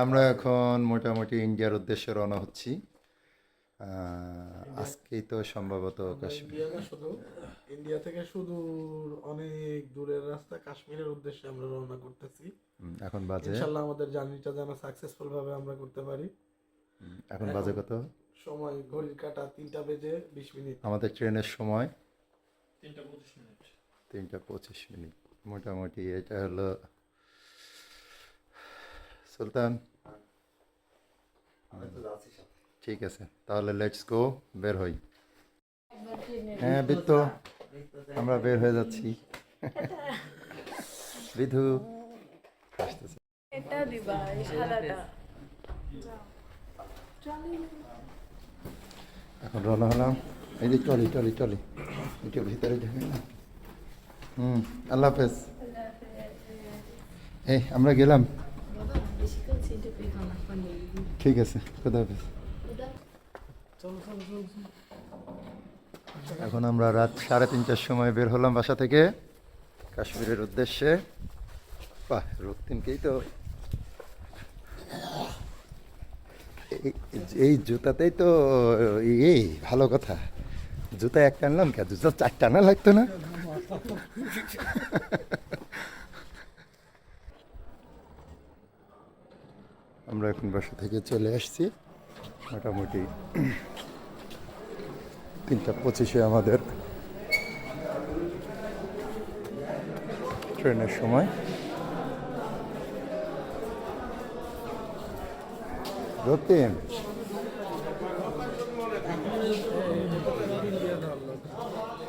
আমরা এখন মোটামুটি ইন্ডিয়ার উদ্দেশ্যে রওনা হচ্ছি। আজকেই তো সম্ভবত কাশ্মীর। ইন্ডিয়া না শুধু, ইন্ডিয়া থেকে সুদূর অনেক দূরের রাস্তা কাশ্মীরের উদ্দেশ্যে আমরা রওনা করতেছি। এখন বাজে ইনশাআল্লাহ আমাদের জার্নিটা যেন সাকসেসফুল ভাবে আমরা করতে পারি। এখন বাজে কত? সময় ঘড়ির কাঁটা 3:20 আমাদের ট্রেনের সময় 3:25 3:25। মোটামুটি এটা হলো সুলতান। ঠিক আছে, তাহলে লেটস গো, বের হই। হ্যাঁ বিদ্যু, আমরা বের হয়ে যাচ্ছি। বিধু আসতেছে। এটা দিবা এই সাদাটা। এখন রওনা হলাম। এই যে টলি টলি টলি একটু ভিতরে ঢুকে না। আল্লাহ হাফেজ। এই আমরা গেলাম। ঠিক আছে, খোদা হাফেজ। এখন আমরা রাত 3:30টার সময় বের হলাম বাসা থেকে কাশ্মীরের উদ্দেশ্যে। বাহ, রক্তিমকেই তো এই জুতাতেই তো এই ভালো কথা। জুতা একটা আনলাম, কে জুতা 4টা আনা লাগতো না? আমরা এখন বাসা থেকে চলে আসছি। মোটামুটি 3:25 আমাদের ট্রেনের সময়। রক্তিম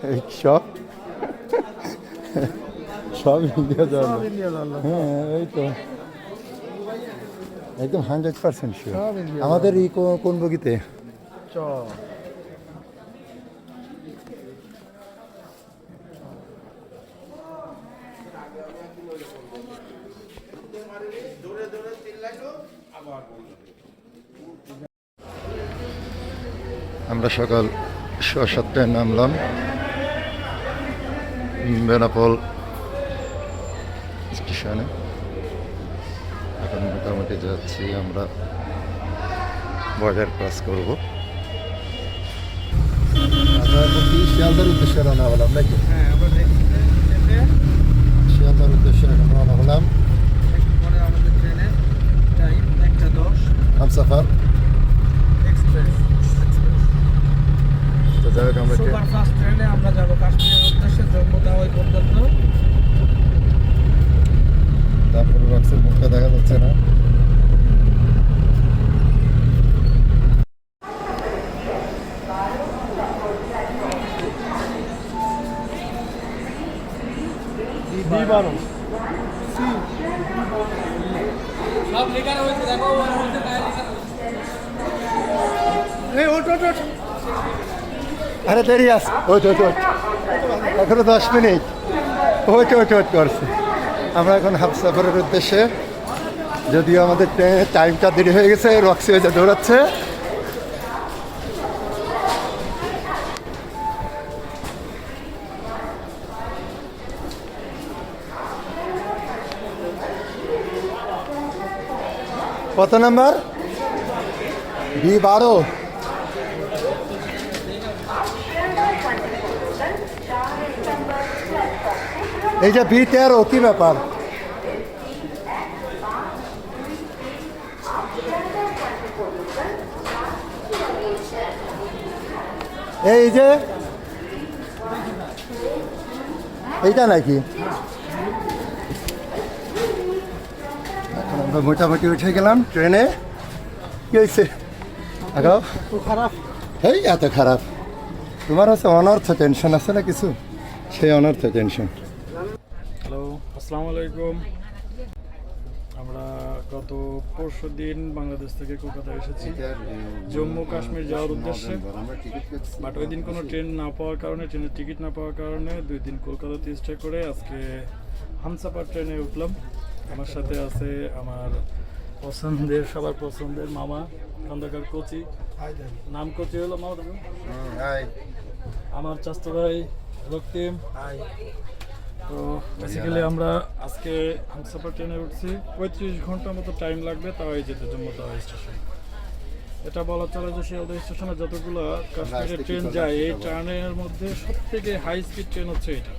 এই সব সব ইন্ডিয়া যাওয়া। হ্যাঁ এই তো একদম 100% শিওর। আমাদের এই কোন বগিতে? আমরা সকাল 7:30টায় নামলাম বেনাপোল স্টেশনে। এখন মোটামুটি যাচ্ছি আমরা বর্ডার ক্রস করবো। শিয়ালদার উদ্দেশ্যে রওনা হলাম নাকি? হ্যাঁ, আমরা শিয়ালদার উদ্দেশ্যে এখন রওনা হলাম। পরে আমাদের ট্রেনের টাইম 1:10 হামসাফার। এক্সপ্রেস। তো যাই হোক আমরা সুপারফাস্ট ট্রেনে আমরা যাব কাশ্মীরের উদ্দেশ্যে, জম্মু তাওয়াই পর্যন্ত। তারপরে বক্সের মুখটা দেখা যাচ্ছে না। সব লেখা রয়েছে, দেখো ওর মধ্যে গায়ে লেখা রয়েছে। এই ওঠ ওঠ ওঠ। আরে দেরি আছে, ওই তো এখনো 10 মিনিট। ওইট ওইট ওইট করছে। আমরা এখন হামসাফারের উদ্দেশ্যে, যদিও আমাদের ট্রেনের টাইমটা দেরি হয়ে গেছে, রক্সি হয়েছে দৌড়াচ্ছে। কত নাম্বার? B12। এই যে B13, কি ব্যাপার? এই যে এইটা নাকি? এখন আমরা মোটামুটি উঠে গেলাম ট্রেনে। কি হয়েছে? আগাও। খারাপ। এই এত খারাপ? তোমার হচ্ছে অনর্থ টেনশন আছে না কিছু? সেই অনর্থ টেনশন। হ্যালো, আসসালামু আলাইকুম। আমরা গত পরশুদিন বাংলাদেশ থেকে কলকাতা এসেছি জম্মু কাশ্মীর যাওয়ার উদ্দেশ্যে। বাট ওই দিন কোনো ট্রেন না পাওয়ার কারণে, ট্রেনের টিকিট না পাওয়ার কারণে 2 দিন কলকাতাতে স্টে করে আজকে হামসাফার ট্রেনে উঠলাম। আমার সাথে আছে আমার পছন্দের, সবার পছন্দের মামা খন্দকার কোচি। নাম কোচি হলো মামা। আমার চাচতো ভাই রক্তিম। তো বেসিক্যালি আমরা আজকে হামসাফার ট্রেনে উঠছি, 35 ঘন্টার মতো টাইম লাগবে তাও এই যেতে জম্মু তাওয়াই স্টেশন। এটা বলা চলে যে শিয়ালদহ স্টেশনে যতগুলো কাশ্মীরের ট্রেন যায় এই ট্রেনের মধ্যে সবথেকে হাই স্পিড ট্রেন হচ্ছে এটা।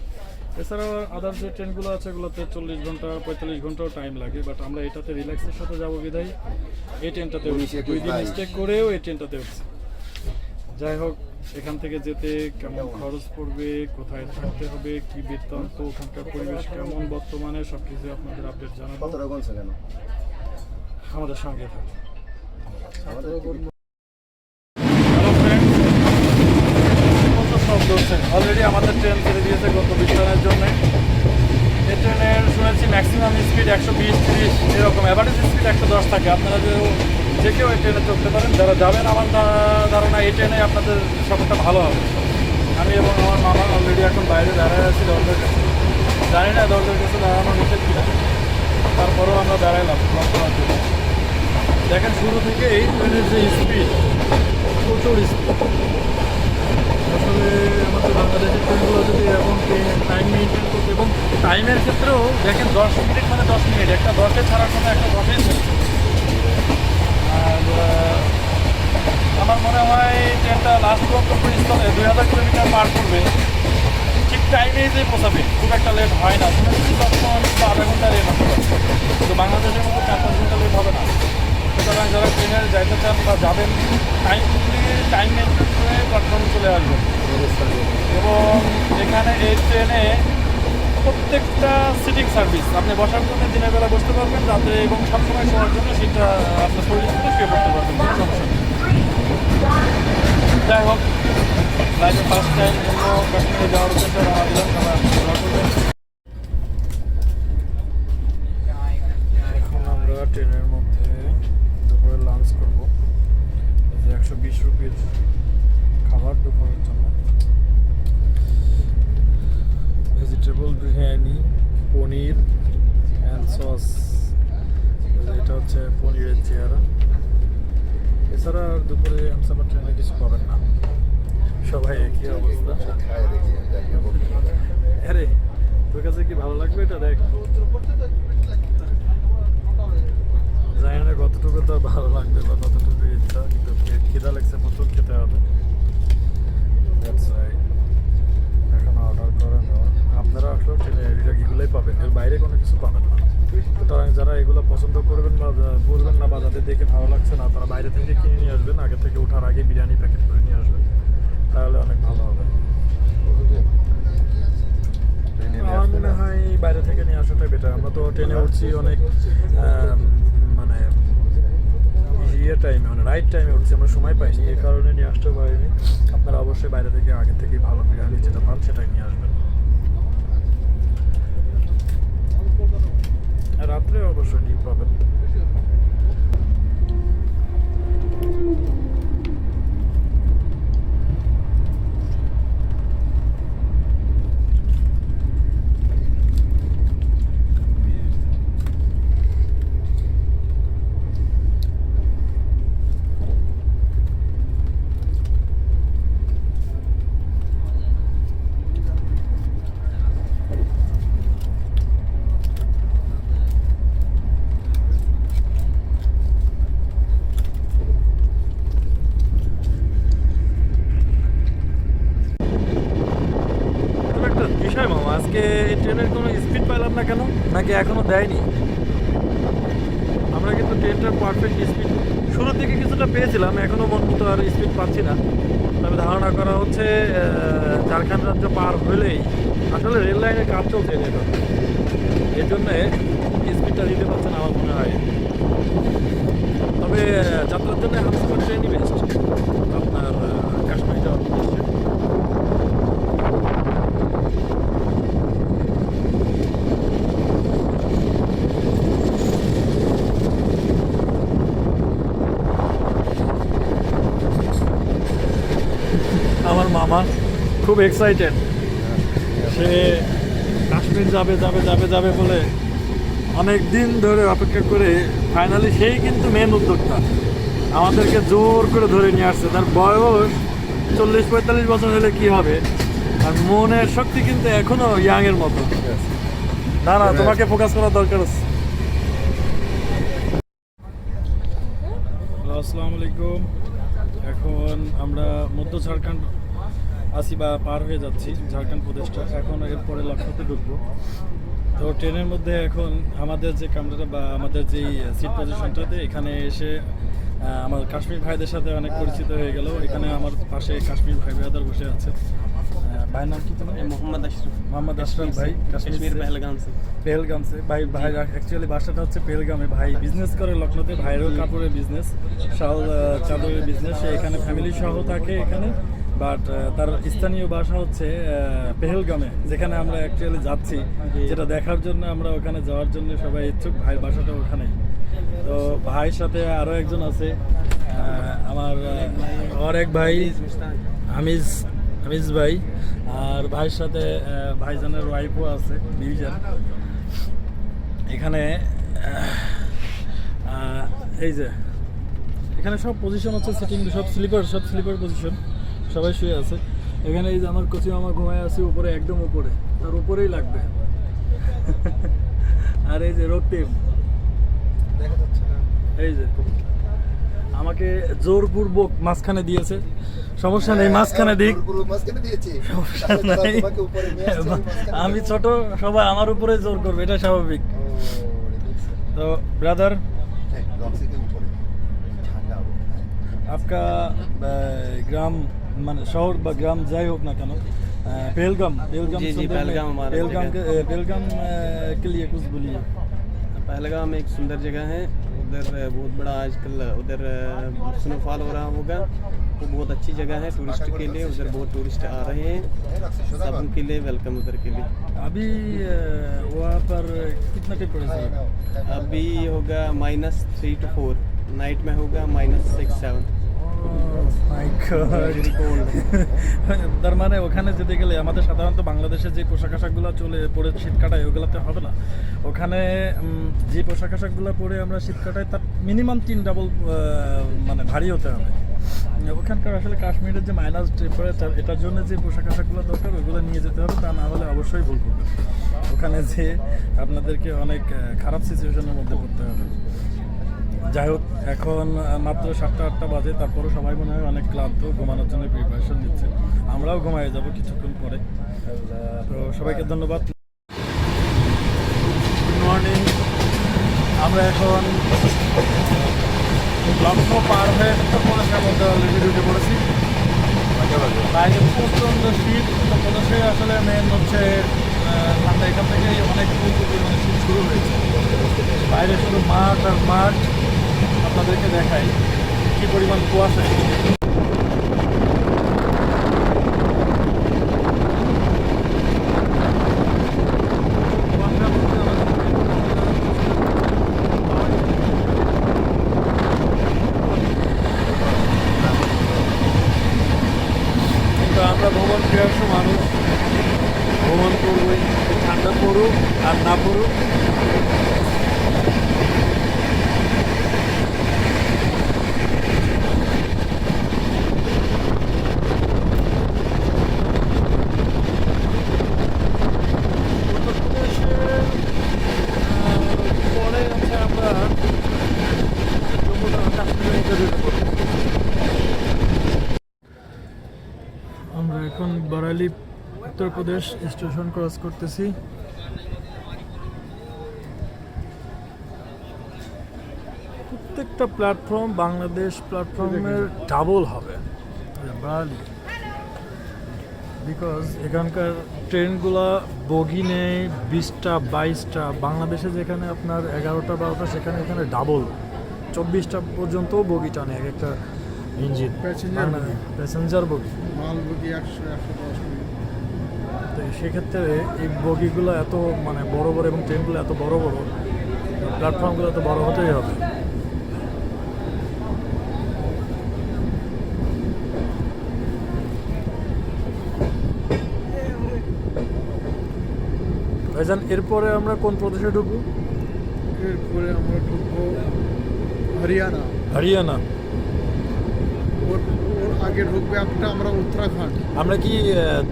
এছাড়াও আদার যে ট্রেনগুলো আছে এগুলোতে 40 ঘন্টা 45 ঘন্টাও টাইম লাগে, বাট আমরা এটাতে রিল্যাক্সের সাথে যাবো বিধায় এই ট্রেনটাতে উঠছি। 2 দিন স্টে করেও এই ট্রেনটাতে উঠছি। যাই হোক, এখান থেকে যেতে কেমন খরচ পড়বে, কোথায় থাকতে হবে, কি বৃত্তান্ত, ওখানকার পরিবেশ কেমন বর্তমানে, সব কিছু আপনাদের আপডেট জানাবো। আমাদের সঙ্গে থাকুন। হ্যালো ফ্রেন্ডস, প্রচুর শব্দ হচ্ছে। অলরেডি আমাদের ট্রেন ছেড়ে দিয়েছে গত বিস্তারের জন্য। এই ট্রেনের শুনেছি ম্যাক্সিমাম স্পিড 120-30 এরকম, অ্যাভারেজ স্পিড 110 থাকে। আপনারা যে কেউ এই ট্রেনে চড়তে পারেন। যারা যাবেন আমার ধারণা এই ট্রেনে আপনাদের সফরটা ভালো হবে। আমি এবং আমার মামা অলরেডি এখন বাইরে দাঁড়ায় আছি দরজার কাছে। জানি না দরজার কাছে দাঁড়ানো নিষেধ কিনা, তারপরেও আমরা দাঁড়াইলাম করার জন্য। দেখেন শুরু থেকে এই ট্রেনের যে স্পিড, প্রচুর স্পিড। আসলে আমাদের বাংলাদেশের ট্রেনগুলো যদি এরকম টাইম মেনটেন করতে, এবং টাইমের ক্ষেত্রেও দেখেন 10 মিনিট মানে 10 মিনিট, একটা 10-এ ছাড়ার সময় একটা 10-এই চলছে। আর আমার মনে হয় ট্রেনটা লাস্ট গন্তব্যস্থলে 2000 কিলোমিটার পার করবে, ঠিক টাইমেই যে পৌঁছাবে, খুব একটা লেট হয় না। শুনেছি 10 মিনিট বা আধা ঘন্টা লেট হতে পারে, কিন্তু বাংলাদেশের মতো 4-5 ঘন্টা লেট হবে না। সুতরাং যারা ট্রেনে যাইতে চান বা যাবেন, টাইম মেনটেন করে প্ল্যাটফর্মে চলে আসবেন। এবং এখানে এই ট্রেনে প্রত্যেকটা সিটিং সার্ভিস, আপনি বসার জন্য দিনের বেলা বসতে পারবেন, রাতে এবং সবসময় শোয়ার জন্য সেটা আপনার শরীর থেকে শুয়ে পড়তে পারবেন, কোনো সমস্যা নেই। যাই হোক, লাইফে ফার্স্ট টাইম জম্মু কাশ্মীরে যাওয়ার উদ্দেশ্যে রওনা দিলাম। এখন আমরা ট্রেনের মধ্যে দুপুরে লাঞ্চ করবো। এই যে 120 রুপির খাবার দুপুরের জন্য, vegetable biryani, paneer and sauce. এটা হচ্ছে পনিরের চেহারা। এছাড়া আর দুপুরে হামসাফার ট্রেনে কিছু পাবেন না, সবাই একই অবস্থা। আরে তোর কাছে কি ভালো লাগবে এটা? দেখ, জানি না কতটুকু তো ভালো লাগবে বা কতটুকু ইচ্ছা, কিন্তু খিদা লাগছে, প্রচুর খেতে হবে। এখন অর্ডার করে নেওয়া। আপনারা আসলে ট্রেনে এগুলোই পাবেন, এর বাইরে কোনো কিছু পাবেন না। সুতরাং যারা এগুলো পছন্দ করবেন বা বলবেন না, বা যাদের দেখে ভালো লাগছে না, তারা বাইরে থেকে কিনে নিয়ে আসবেন। আগে থেকে ওঠার আগে বিরিয়ানি প্যাকেট করে নিয়ে আসবেন, তাহলে অনেক ভালো হবে। আমার মনে হয় বাইরে থেকে নিয়ে আসাটাই বেটার। আমরা তো ট্রেনে উঠছি অনেক মানে টাইমে, মানে রাইট টাইমে উঠছি, আমরা সময় পাইনি, এই কারণে নিয়ে আসতে পারিনি। আপনারা অবশ্যই বাইরে থেকে আগে থেকে ভালো বিরিয়ানি যেটা পান সেটাই নিয়ে আসবেন। রাত্রে অবশ্যই ডিম পাবেন। আজকে এই ট্রেনের কোনো স্পিড পেলাম না কেন, নাকি এখনো দেয়নি? আমরা কিন্তু ট্রেনটার পারফেক্ট স্পিড শুরুর দিকে কিছুটা পেয়েছিলাম, এখনো মন মতো আর স্পিড পাচ্ছি না। তবে ধারণা করা হচ্ছে ঝাড়খণ্ড রাজ্য পার হলেই আসলে রেল লাইনের কাজ চলছে এর জন্যে স্পিডটা দিতে পারছে না আমার মনে হয়। তবে যাত্রার জন্য হামসাফার ট্রেনই বেস্ট আপনার কাশ্মীর যাওয়ার উদ্দেশ্যে। আমার মামা খুব এক্সাইটেড, সে কাশ্মীর যাবে যাবে যাবে যাবে বলে অনেক দিন ধরে অপেক্ষা করে ফাইনালি সেই কিন্তু মেন উদ্যোক্তা, আমাদেরকে জোর করে ধরে নিয়ে আসছে। তার বয়স 40-45 বছর হলে কি হবে, আর মনের শক্তি কিন্তু এখনো ইয়াং এর মতো। না না, তোমাকে ফোকাস করার দরকার আছে। আসসালামু আলাইকুম। এখন আমরা মধ্য ঝাড়খণ্ড আসি বা পার হয়ে যাচ্ছি ঝাড়খণ্ড প্রদেশটা। এখন এরপরে লক্ষ্যতে ঢুকবো। তো ট্রেনের মধ্যে এখন আমাদের যে কামরাটা বা আমাদের যেই সিট পজিশনটাতে এখানে এসে আমার কাশ্মীর ভাইদের সাথে অনেক পরিচিত হয়ে গেল। এখানে আমার পাশে কাশ্মীর ভাই ব্রাদার বসে আছে। ভাইয়ের নাম কি তোমার? मोहम्मद अशरफ। মোহাম্মদ আশরাফ ভাই, कश्मीर पहलगाम से। পেহেলগাম से। ভাই ভাই অ্যাকচুয়ালি বাসাটা হচ্ছে পেহেলগামে। ভাই বিজনেস করে লখনৌতে, ভাইয়েরও কাপড়ের বিজনেস, শাল চাদরের বিজনেস। সে এখানে ফ্যামিলি সহ থাকে এখানে, বাট তার স্থানীয় বাসা হচ্ছে পেহেলগামে, যেখানে আমরা অ্যাকচুয়ালি যাচ্ছি, যেটা দেখার জন্য আমরা ওখানে যাওয়ার জন্য সবাই ইচ্ছুক। ভাইয়ের বাসাটা ওখানেই। তো ভাইয়ের সাথে আরও একজন আছে, আমার আর এক ভাই আমিজ আমিজ ভাই, আর ভাইয়ের সাথে ভাইজানের ওয়াইফও আছে ডিভিশন। এখানে এই যে এখানে সব পজিশন হচ্ছে সিটিং, সব স্লিপার পজিশন, সবাই শুয়ে আছে এখানে। এই যে আমার কোচিং আমার ঘুমায় আছে উপরে, একদম উপরে, তার উপরেই লাগবে। আর এই যে রক্তিম দেখা যাচ্ছে না। এই যে আমাকে জোরপূর্বক মাঝখানে দিয়েছে। সমস্যা নেই, মাঝখানে দিক, মাঝখানে দিয়েছি। সমস্যা নাই। আমি ছোট, সবাই আমার উপরে জোর করবে, এটা স্বাভাবিক। তো ব্রাদার, आपका গ্রাম মানে শহর বা গ্রাম যাই হোক না কেন, पहलगाम जी, सुंदर पहलगाम में- हमारा पहलगाम के लिए कुछ बोलिए। पहलगाम एक सुंदर जगह है। उधर बहुत बड़ा आजकल उधर स्नोफॉल हो रहा होगा। वो बहुत अच्छी जगह है टूरिस्ट के लिए। उधर बहुत टूरिस्ट आ रहे हैं, सब उनके लिए वेलकम उधर के लिए। अभी वहाँ पर कितना टेम्परेचर है? अभी होगा -3 to 4, नाइट में होगा -6-7। তার মানে ওখানে যেতে গেলে আমাদের সাধারণত বাংলাদেশে যে পোশাক আশাকগুলো চলে পরে শীত কাটায় ওগুলোতে হবে না। ওখানে যে পোশাক আশাকগুলো পরে আমরা শীত কাটাই তার মিনিমাম 3 ডাবল মানে ভারী হতে হবে। ওখানকার আসলে কাশ্মীরের যে মাইনাস টেম্পারেচার, এটার জন্য যে পোশাক আশাকগুলো দরকার ওগুলো নিয়ে যেতে হবে, তা না হলে অবশ্যই ভুল করবে। ওখানে যে আপনাদেরকে অনেক খারাপ সিচুয়েশনের মধ্যে পড়তে হবে। যাই হোক, এখন মাত্র 7টা-8টা বাজে, তারপরও সবাই মনে হয় অনেক ক্লান্ত, ঘুমানোর জন্য প্রিপারেশন নিচ্ছে। আমরাও ঘুমায় যাব কিছুক্ষণ পরে। তো সবাইকে ধন্যবাদ। Good morning. আমরা এখন লক্ষ্য পার হয়ে প্রদেশের মধ্যে অলরেডি ঢুকে পড়েছি। বাইরে প্রচণ্ড শীত, তো প্রদেশে আসলে মেন হচ্ছে ঠান্ডা। এখান থেকে অনেক মানে শীত শুরু হয়েছে। বাইরে শুধু মাঠ আর মাঠ। আপনাদেরকে দেখাই কি পরিমাণ কুয়াশা। কিন্তু আমরা ভ্রমণ প্রিয়াসু মানুষ, ভ্রমণ করবই, ঠান্ডা পড়ুক আর না পড়ুক। পরে হচ্ছে আমরা আমরা এখন বারালি উত্তরপ্রদেশ স্টেশন ক্রস করতেছি। প্রত্যেকটা প্ল্যাটফর্ম বাংলাদেশ প্ল্যাটফর্মের ডাবল হবে বারালি, বিকজ এখানকার ট্রেনগুলো বগি নেই 20টা 22টা। বাংলাদেশে যেখানে আপনার 11টা 12টা, সেখানে এখানে ডাবল 24টা পর্যন্ত বগি টানে এক একটা ইঞ্জিন, প্যাসেঞ্জার বগি, মাল বগি 100-110। তো সেক্ষেত্রে এই বগিগুলো এত মানে বড় বড় এবং ট্রেনগুলো এত বড় বড়, প্ল্যাটফর্মগুলো এত বড় হতেই হবে। ভাইজান, এরপরে আমরা কোন প্রদেশে ঢুকবো? এরপরে আমরা ঢুকবো হরিয়ানা। হরিয়ানা। ওর আগে ঢুকবে একটা আমরা উত্তরাখণ্ড, আমরা কি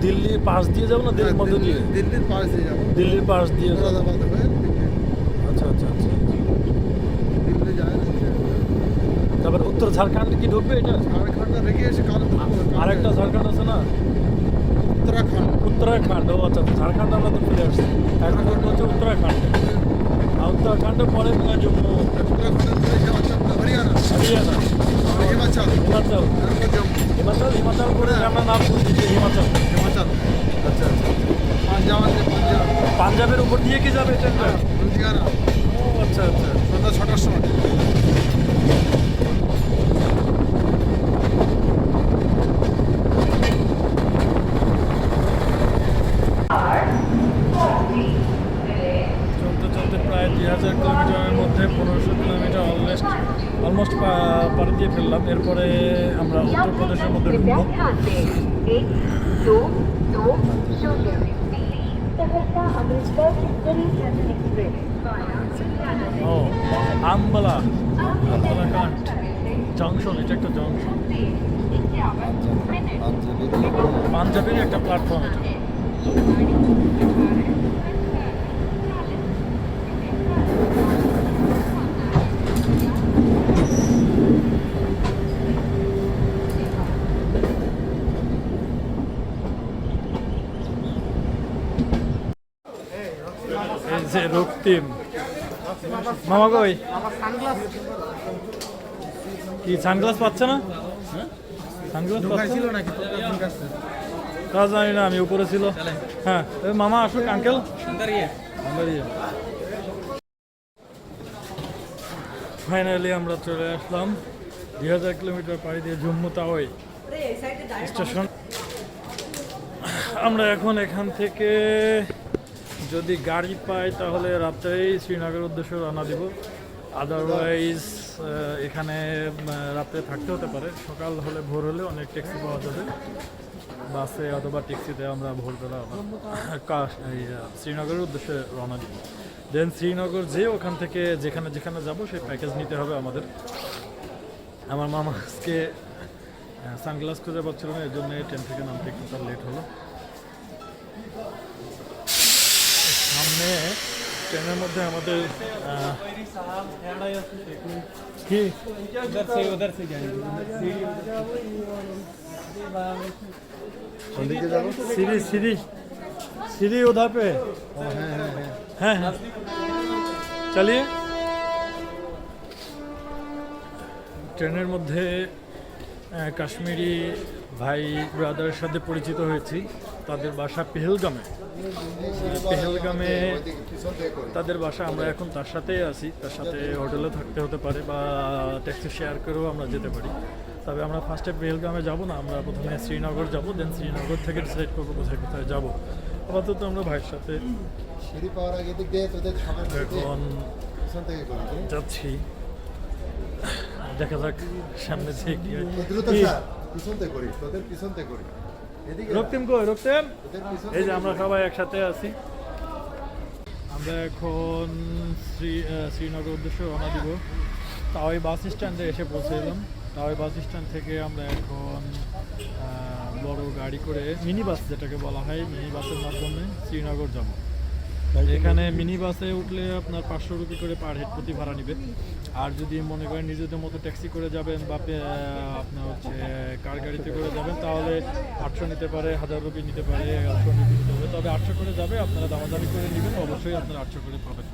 দিল্লির পাশ দিয়ে যাবো না দিল্লির মধ্যে দিয়ে? দিল্লির পাশ দিয়ে যাবো, দিল্লির পাশ দিয়ে যাবো। মুরাদাবাদ হয়ে আচ্ছা আচ্ছা আচ্ছা। দিল্লি যায় না। তারপর উত্তর ঝাড়খণ্ড কি ঢুকবে এটা? ঝাড়খণ্ডে রেখে এসে কাল আরেকটা ঝাড়খণ্ড আছে না, উত্তরাখণ্ড। উত্তরাখণ্ড। ও আচ্ছা, ঝাড়খণ্ড আমরা তো ফিরে আসছি, এখন হচ্ছে উত্তরাখণ্ড। আর উত্তরাখণ্ড পরে জম্মু, উত্তরাখণ্ডের পরে হিমাচল, হরিয়ানা, হরিয়ানা, হিমাচল, হিমাচল। জম্মু, হিমাচল করে আমরা নাম শুনছি যে হিমাচল। হিমাচল, আচ্ছা আচ্ছা। পাঞ্জাব আছে, পাঞ্জাব, পাঞ্জাবের উপর দিয়ে কি যাবে ট্রেনটা? লুধিয়ানা, ও আচ্ছা আচ্ছা। সন্ধ্যা 6টার সময়। চলতে চলতে প্রায় 2000 কিলোমিটারের মধ্যে 1500 কিলোমিটার অলমোস্ট পাড়ি দিয়ে ফেললাম। এরপরে আমরা উত্তরপ্রদেশের মধ্যে ঢুকবো। ও আম্বালা, কান্ট জংশন, এটা একটা জংশন, পাঞ্জাবের একটা প্ল্যাটফর্ম এটা। এই যে রক্তিম মামা কই, কি সানগ্লাস পাচ্ছে না? সানগ্লাস পাচ্ছিল নাকি? তা জানি না, আমি উপরে ছিল। হ্যাঁ মামা আসুক, আঙ্কেল ফাইনালি আমরা চলে আসলাম 2000 কিলোমিটার পাড়ি দিয়ে জম্মু তাওয়াই স্টেশন। আমরা এখন এখান থেকে যদি গাড়ি পাই তাহলে রাত্রেই শ্রীনগরের উদ্দেশ্যে রওনা দিব। আদারওয়াইজ এখানে রাত্রে থাকতে হতে পারে, সকাল হলে ভোর হলে অনেক ট্যাক্সি পাওয়া যাবে, বাসে অথবা ট্যাক্সিতে আমরা ভোরবেলা শ্রীনগরের উদ্দেশ্যে রওনা দিব। দেন শ্রীনগর যেয়ে ওখান থেকে যেখানে যেখানে যাব সেই প্যাকেজ নিতে হবে আমাদের। আমার মামা আজকে সানগ্লাস খুঁজে পাচ্ছিল না, এর জন্য ট্রেন থেকে নামতে একটু তার লেট হলো। সামনে ট্রেনের মধ্যে আমাদের কি সিঁড়ি সিঁড়ি সিঁড়ি उधर पे হ্যাঁ হ্যাঁ চালিয়ে। ট্রেনের মধ্যে কাশ্মীরি ভাই ব্রাদারের সাথে পরিচিত হয়েছি, তাদের বাসা পেহেলগামে। পেহেলগামে তাদের বাসা, আমরা এখন তার সাথেই আছি, তার সাথে হোটেলে থাকতে হতে পারে বা ট্যাক্সি শেয়ার করেও আমরা যেতে পারি। তবে আমরা ফার্স্টে পেহেলগামে যাব না, আমরা প্রথমে শ্রীনগর যাব, দেন শ্রীনগর থেকে ডিসাইড করবো কোথায় কোথায় যাবো। আপাতত আমরা ভাইয়ের সাথে এখন যাচ্ছি, দেখা যাক সামনে থেকে কি হয়। রক্তিম কই, রক্তিম এই যে আমরা সবাই একসাথে আছি। আমরা এখন শ্রীনগর উদ্দেশ্যে রওনা দিব। তাওয়াই বাস স্ট্যান্ডে এসে পৌঁছেলাম। তাওয়াই বাস স্ট্যান্ড থেকে আমরা এখন বড় গাড়ি করে, মিনি বাস যেটাকে বলা হয়, মিনি বাসের মাধ্যমে শ্রীনগর যাব। এখানে মিনি বাসে উঠলে আপনার 500 রুপি করে পার হেড প্রতি ভাড়া নেবে। আর যদি মনে করেন নিজেদের মতো ট্যাক্সি করে যাবেন বা আপনার হচ্ছে কার গাড়িতে করে যাবেন তাহলে 800 নিতে পারে, 1000 রুপি নিতে পারে, 1100 নিতে হবে। তবে 800 করে যাবে, আপনারা দামাদামি করে নেবেন, অবশ্যই আপনারা 800 করে পাবেন।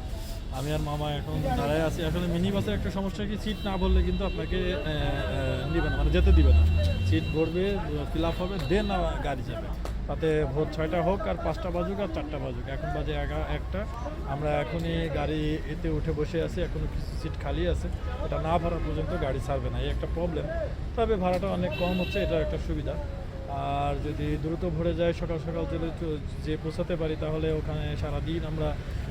আমি আর মামা এখন দাঁড়ায় আছি। আসলে মিনি বাসের একটা সমস্যা কি, সিট না ভরলে কিন্তু আপনাকে নেবে না, মানে যেতে দিবে না। সিট ভরবে, ফিল আপ হবে, দেন গাড়ি যাবে। তাতে ভোর 6টা হোক আর 5টা বাজুক আর 4টা বাজুক, এখন বাজে 1টা। আমরা এখনই গাড়ি এতে উঠে বসে আছি, এখনও কিছু সিট খালি আছে। এটা না ভরা পর্যন্ত গাড়ি ছাড়বে না, এই একটা প্রবলেম। তবে ভাড়াটা অনেক কম হচ্ছে, এটা একটা সুবিধা। আর যদি দ্রুত ভরে যায়, সকাল সকাল যে পৌঁছাতে পারি তাহলে ওখানে সারাদিন আমরা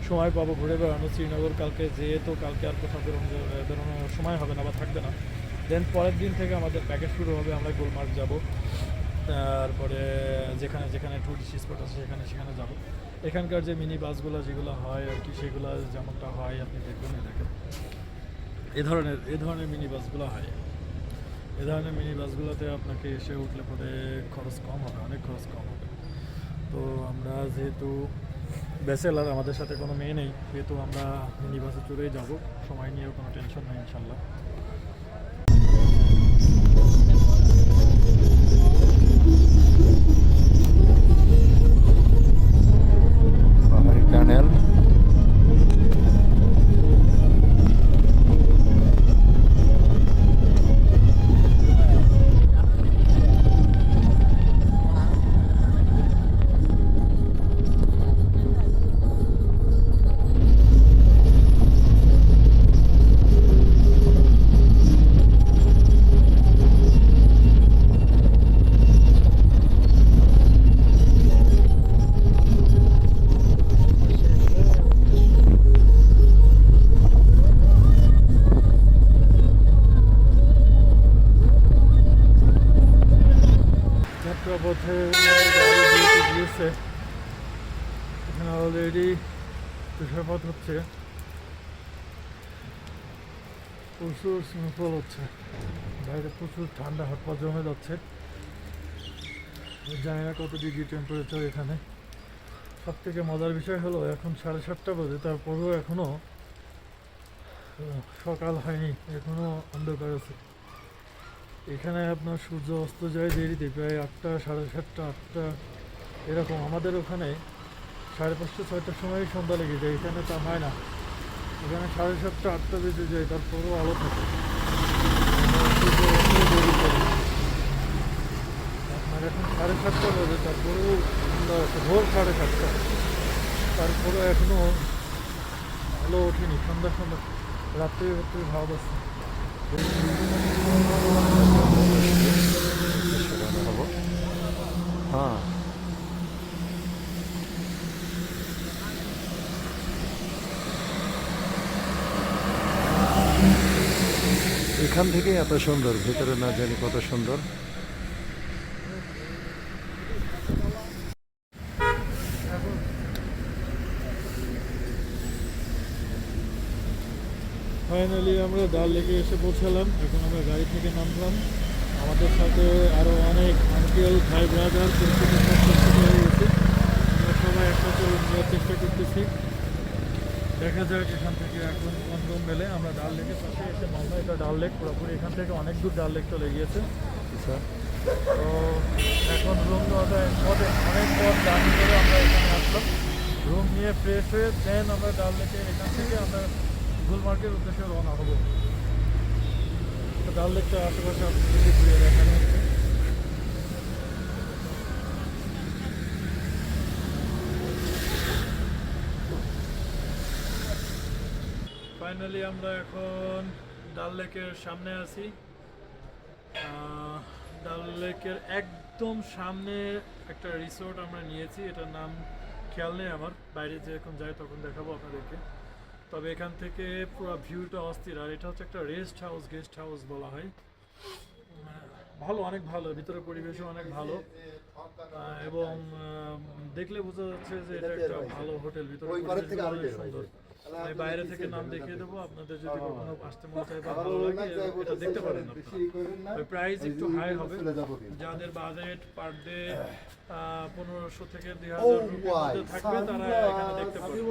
সময় পাবো ঘুরে বেড়ানো। শ্রীনগর কালকে যেহেতু কালকে আর কোথাও বেরোনোর সময় হবে না বা থাকবে না। দেন পরের দিন থেকে আমাদের প্যাকেজ শুরু হবে, আমরা গুলমার্গ যাব, তারপরে যেখানে যেখানে টুরিস্ট স্পট আছে সেখানে যাব। এখানকার যে মিনি বাসগুলো যেগুলো হয় আর কি, সেগুলো যেমনটা হয় আপনি দেখবেন, দেখেন এ ধরনের মিনি বাসগুলো হয়। এ ধরনের মিনি বাসগুলোতে আপনাকে এসে উঠলে পরে খরচ কম হবে, অনেক খরচ কম হবে। তো আমরা যেহেতু ব্যাচেলার, আমাদের সাথে কোনো মেয়ে নেই, যেহেতু আমরা মিনি বাসে চড়েই যাবো, সময় নিয়েও কোনো টেনশন নেই ইনশাল্লাহ। পাহাড়ি টানেল, যাত্রাপথে গিয়েছে, এখানে অলরেডি তুষারপাত হচ্ছে, প্রচুর স্নোফল হচ্ছে, বাইরে প্রচুর ঠান্ডা, হাত পা জমে যাচ্ছে। জানি না কত ডিগ্রি টেম্পারেচার এখানে। সব থেকে মজার বিষয় হলো এখন 7:30 বাজে, তারপরেও এখনও সকাল হয়নি, এখনও অন্ধকার আছে। এখানে আপনার সূর্য অস্ত যায় দেরিতে, প্রায় 8টা, 7:30, 8টা এরকম। আমাদের ওখানে 5:30, 6টার সময় সন্ধ্যা লেগে যায়, এখানে তা হয় না। এখানে 7:30, 8টা বেজে যায়, তারপরেও আলো থাকে। আপনার এখন 7:30 বাজে, তারপরেও সন্ধ্যা আছে, ভোর 7:30, তারপরেও এখনও আলো ওঠেনি, সন্ধ্যা রাত্রে ভাব আছে। হ্যাঁ, এখান থেকে এত সুন্দর, ভেতরে না জানি কত সুন্দর। ফাইনালি আমরা ডাল লেকে এসে পৌঁছালাম। এখন আমরা গাড়ি থেকে নামলাম। আমাদের সাথে আরও অনেক আঙ্কেল, ভাই, ব্রাদার হয়ে গেছে। আমরা সবাই একসাথে রুম নেওয়ার চেষ্টা করতেছি। দেখা যাক এখান থেকে এখন কোন রুম মেলে। আমরা ডাল লেকের পাশে এসে নামলাম। এটা ডাল লেক পুরোপুরি, এখান থেকে অনেক দূর ডাল লেক চলে গিয়েছে। আচ্ছা, তো এখন রুম নেওয়াটা অনেক পথ জার্নি করে আমরা এখানে আসলাম। রুম নিয়ে ফ্রেশ হয়ে দেন আমরা ডাল লেকের এখান থেকে আমরা গুলমার্গের উদ্দেশ্যে রওনা হবো। তো ডাল লেকটা আশেপাশে আপনাদেরকে ঘুরিয়ে দেখানো হচ্ছে। ফাইনালি আমরা এখন ডাল লেকের সামনে আছি। ডাল লেকের একদম সামনে একটা রিসোর্ট আমরা নিয়েছি, এটার নাম খেয়াল নেই আমার, বাইরে যে এখন যাই তখন দেখাবো আপনাদেরকে। তবে এখান থেকে পুরো ভিউটা অস্থির। আর এটা হচ্ছে একটা রেস্ট হাউস, গেস্ট হাউস বলা হয়। ভালো, অনেক ভালো, ভিতরে পরিবেশও অনেক ভালো, এবং দেখলে বোঝা যাচ্ছে যে এটা একটা ভালো হোটেল। ভিতরে অনেক সুন্দর। আমি বাইরে থেকে নাম দেখিয়ে দেবো, আপনাদের যদি কখনো আসতে মনে চায় বা ভালো লাগে এটা দেখতে পারেন। ওই প্রাইস একটু হাই হবে, যাদের বাজেট পার ডে 1500 থেকে 2000 রুপির মধ্যে থাকবে তারা এখানে দেখতে পারেন।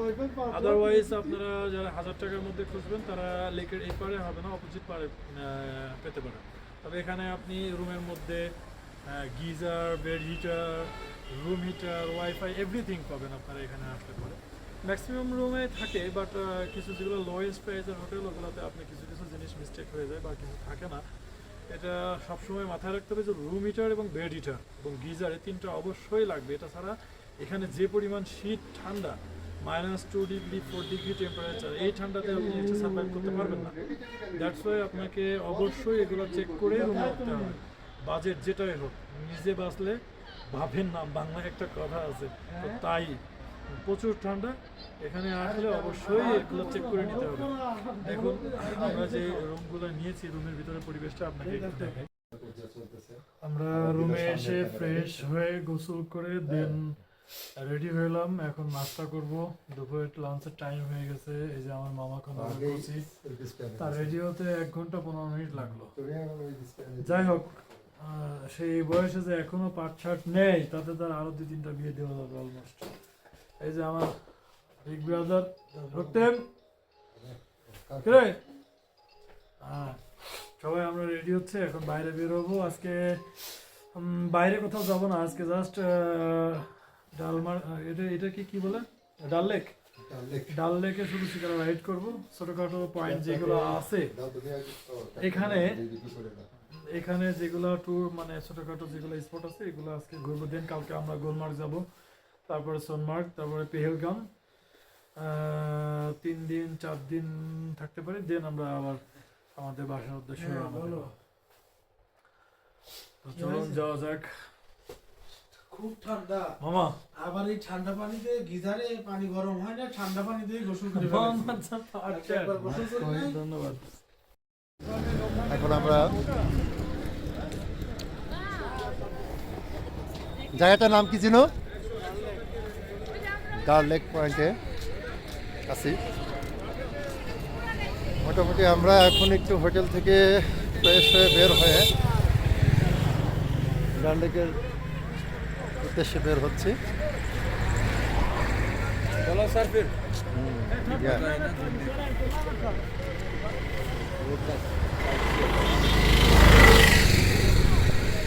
আদারওয়াইজ আপনারা যারা 1000 টাকার মধ্যে খুঁজবেন তারা লেকের এই পারে হবে না, অপোজিট পারে পেতে পারেন। তবে এখানে আপনি রুমের মধ্যে geyser, bed heater, room heater, wifi everything পাবেন আপনারা এখানে আসলে পরে। ম্যাক্সিমাম রুমে থাকে, বাট কিছু যেগুলো লোয়েস্ট প্রাইসের হোটেল ওগুলোতে আপনি কিছু কিছু জিনিস মিস্টেক হয়ে যায় বা কিছু থাকে না। এটা সবসময় মাথায় রাখতে হবে যে রুম হিটার এবং বেড হিটার এবং গিজার এই তিনটা অবশ্যই লাগবে। এটা ছাড়া এখানে যে পরিমাণ শীত, ঠান্ডা, -2 ডিগ্রি 4 ডিগ্রি টেম্পারেচার, এই ঠান্ডাতে আপনি এটা সার্ভাইভ করতে পারবেন না। দ্যাটস ওয়াই আপনাকে অবশ্যই এগুলো চেক করে রুমে উঠতে হবে। বাজেট যেটাই হোক, নিজে বাঁচলে ভাবেন না, বাংলায় একটা কথা আছে, তো তাই প্রচুর ঠান্ডা। এখানে আসলে অবশ্যই এগুলো চেক করে নিতে হবে। দেখুন আমরা যে রুমগুলো নিয়েছি, রুমের ভিতরে পরিবেশটা আপনাকে একটু দেখাই। আমরা রুমে এসে ফ্রেশ হয়ে গোসল করে দেন রেডি হইলাম, এখন নাস্তা করব। দুপুরের লাঞ্চের টাইম হয়ে গেছে। এই যে আমার মামা এখন order করছি, তার রেডি হতে 1 ঘন্টা 15 মিনিট লাগলো। যাই হোক, সেই বয়সে যে এখনো পাট শার্ট নেই, তাতে তার আরো 2-3টা বিয়ে দেওয়া যাবে অলমোস্ট। এই যে আমার বিগ ব্রাদার রক্তেম, সবাই আমরা রেডি হচ্ছে, এখন বাইরে বের হবো। আজকে বাইরে কোথাও যাব না, আজকে জাস্ট ডালমার এটা কি বলে ডাল লেক, ডাল লেকে শুধু শিকারা রাইড করবো। ছোটখাটো পয়েন্ট যেগুলো আছে এখানে যেগুলো ট্যুর মানে ছোটখাটো যেগুলো স্পট আছে এগুলো আজকে ঘুরবো। দেন কালকে আমরা গোলমার্গ যাব, তারপরে সোনমার্গ, তারপরে পেহেলগাম। 3 দিন 4 দিন থাকতে পারি, দেন আমরা আবার আমাদের বাসার উদ্দেশ্যে রওনা দেব। তো চলুন যাওয়া যাক। খুব ঠান্ডা মামা, আবার এই ঠান্ডা পানিতে গিজারে পানি গরম হয় না, ঠান্ডা পানি দিয়ে গোসল করে গোসল করে নাই? ধন্যবাদ। এখন আমরা জায়গাটার নাম কি ছিল? ডাল লেক পয়েন্টে আছি। মোটামুটি আমরা এখন একটু হোটেল থেকে ফ্রেশ হয়ে বের হয়ে ডাল লেকের উদ্দেশ্যে বের হচ্ছি। चलो सर फिर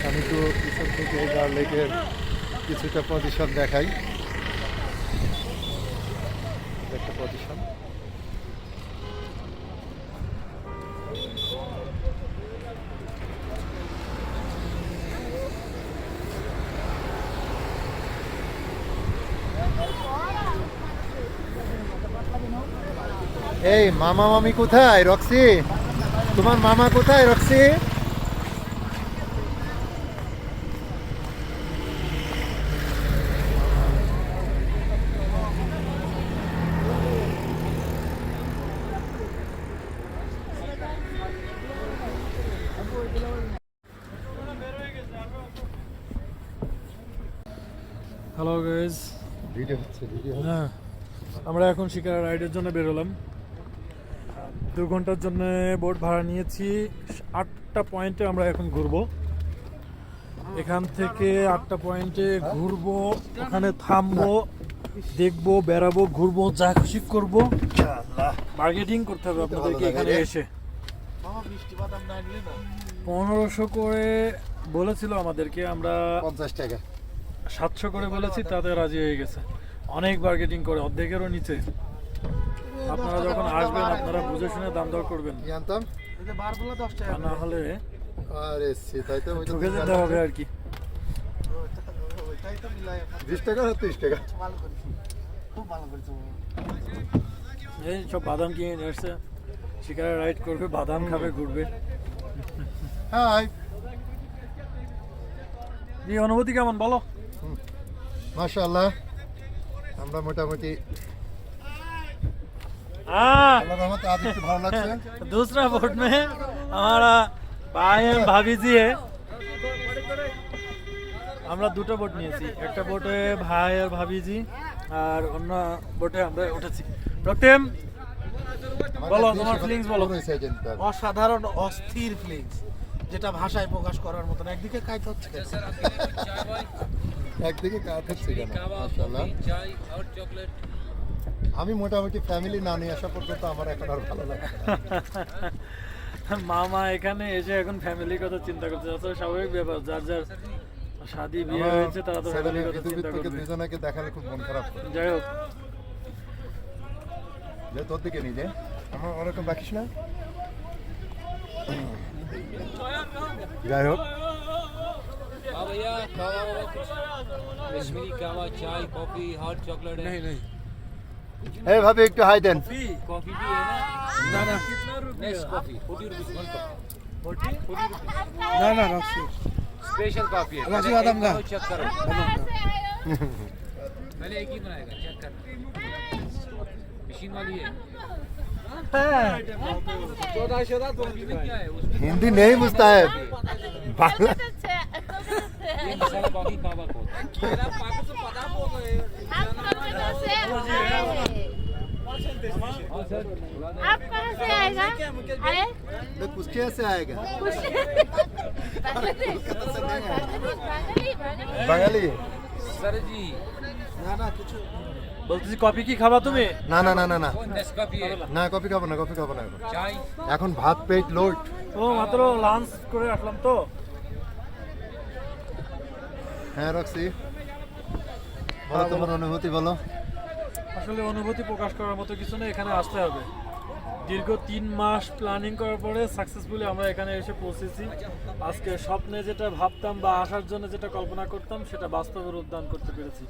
আমি তো পিছন থেকে ডাল লেকের কিছুটা পজিশন দেখাই। একটা পজিশন এই মামা মামি কোথায়? রক্সি, তোমার মামা কোথায়? রক্সি, হ্যালো গাইজ, ভিডিও হচ্ছে ভিডিও। হ্যাঁ আমরা এখন শিকারা রাইডের জন্য বেরোলাম। 2 ঘন্টার জন্য বোট ভাড়া নিয়েছি। 8টা পয়েন্টে আমরা এখন ঘুরবো। এখান থেকে 8টা পয়েন্টে ঘুরবো, ওখানে থামবো, দেখবো, বেড়াবো, ঘুরবো, যা খুশি করবো। মার্কেটিং করতে হবে আপনাদেরকে এখানে এসে। মামা বৃষ্টি বাদাম না নিলে না? 1500 করে বলেছিল আমাদেরকে, আমরা 50 টাকা 700 করে বলেছি, তাতে রাজি হয়ে গেছে। অনেক মার্কেটিং করে, অর্ধেকেরও নিচে। আপনারা যখন আসবেন আপনারা বুঝে শুনে দাম দর করবেন, কি আনতাম? এই যে বারগুলো 10 টাকা তা না হলে আরে তাই তো ঠকে যেতে হবে আর কি। ওইটাই তো মিলাই 20 টাকা আর 30 টাকা। ভালো করেছো, খুব ভালো করেছো। এই সব বাদাম কিনে নিয়ে এসছে, শিকারা রাইড করবে, বাদাম খাবে, ঘুরবে। হাই, এই অনুভূতি কেমন বলো? মাশাআল্লাহ, আমরা মোটামুটি আল্লাহর রহমতে আজ একটু ভালো লাগছে। दूसरा बोट में हमारा भाई एवं भाभी जी है। আমরা দুটো বোট নিয়েছি, একটা বোটে ভাই আর ভাবি জি, আর অন্য বোটে আমরা উঠেছি। প্রত্যেম বলো তোমার ফিলিংস বলো। অসাধারণ অস্থির ফিলিংস, যেটা ভাষায় প্রকাশ করার মতন। একদিকে কাইতে হচ্ছে, একদিকে কাজ হচ্ছে কেন? মাশাআল্লাহ, আমি মোটামুটি ফ্যামিলি না নিয়ে আসা পর্যন্ত আমার এখন আর ভালো লাগে না। মামা এখানে এসে এখন ফ্যামিলির কথা চিন্তা করতে যাচ্ছে, স্বাভাবিক ব্যাপার। যার যার শাদী বিয়ে হয়েছে তারা তো ফ্যামিলির কথা চিন্তা করবে। দুজনকে দেখালে খুব মন খারাপ করে। যাই হোক, যে তোর দিকে নিয়ে যে আমার ওরকম রাখিস না। যাই হোক, हाँ भैया, कावा वावा कुछ कश्मीरी कावा, चाय, कॉफी, हॉट चॉकलेट है? नहीं এই ভাবে একটু হাই দেন। कॉफी भी है ना? ना कितना रुपया? Next coffee 40 rupees 1 cup. 40 rupees না না রাখছি। स्पेशल कॉफी है। राजू आदम का। चेक करो, पहले एक ही बनाएगा, चेक कर। मशीन वाली है। 14 कॉफी में क्या है? उसमें हिंदी नहीं बुझता है, बांग्ला ये मसाला कॉफी कावा को होता है। मेरा पाको से पता हो गए। आप कहाँ से आएगा? अरे मैं कुष्टिया से आएगा বাঙালি सर जी বলতেছি কফি কি খাবা তুমি? না না না না না नेस्कॉफी है না কফি খাবো না কফি খাবো না এখন। चाय এখন ভাত পেট লোড। ও মাত্র লাঞ্চ করে আসলাম তো। হ্যাঁ রক্সি বলো তোমার অনুভূতি বলো। আসলে অনুভূতি প্রকাশ করার মতো কিছু নেই, এখানে আসতে হবে। দীর্ঘ 3 মাস প্ল্যানিং করার পরে সাকসেসফুলি আমরা এখানে এসে পৌঁছেছি। আজকে স্বপ্নে যেটা ভাবতাম বা আসার জন্য যেটা কল্পনা করতাম সেটা বাস্তবে রূপ দান করতে পেরেছি।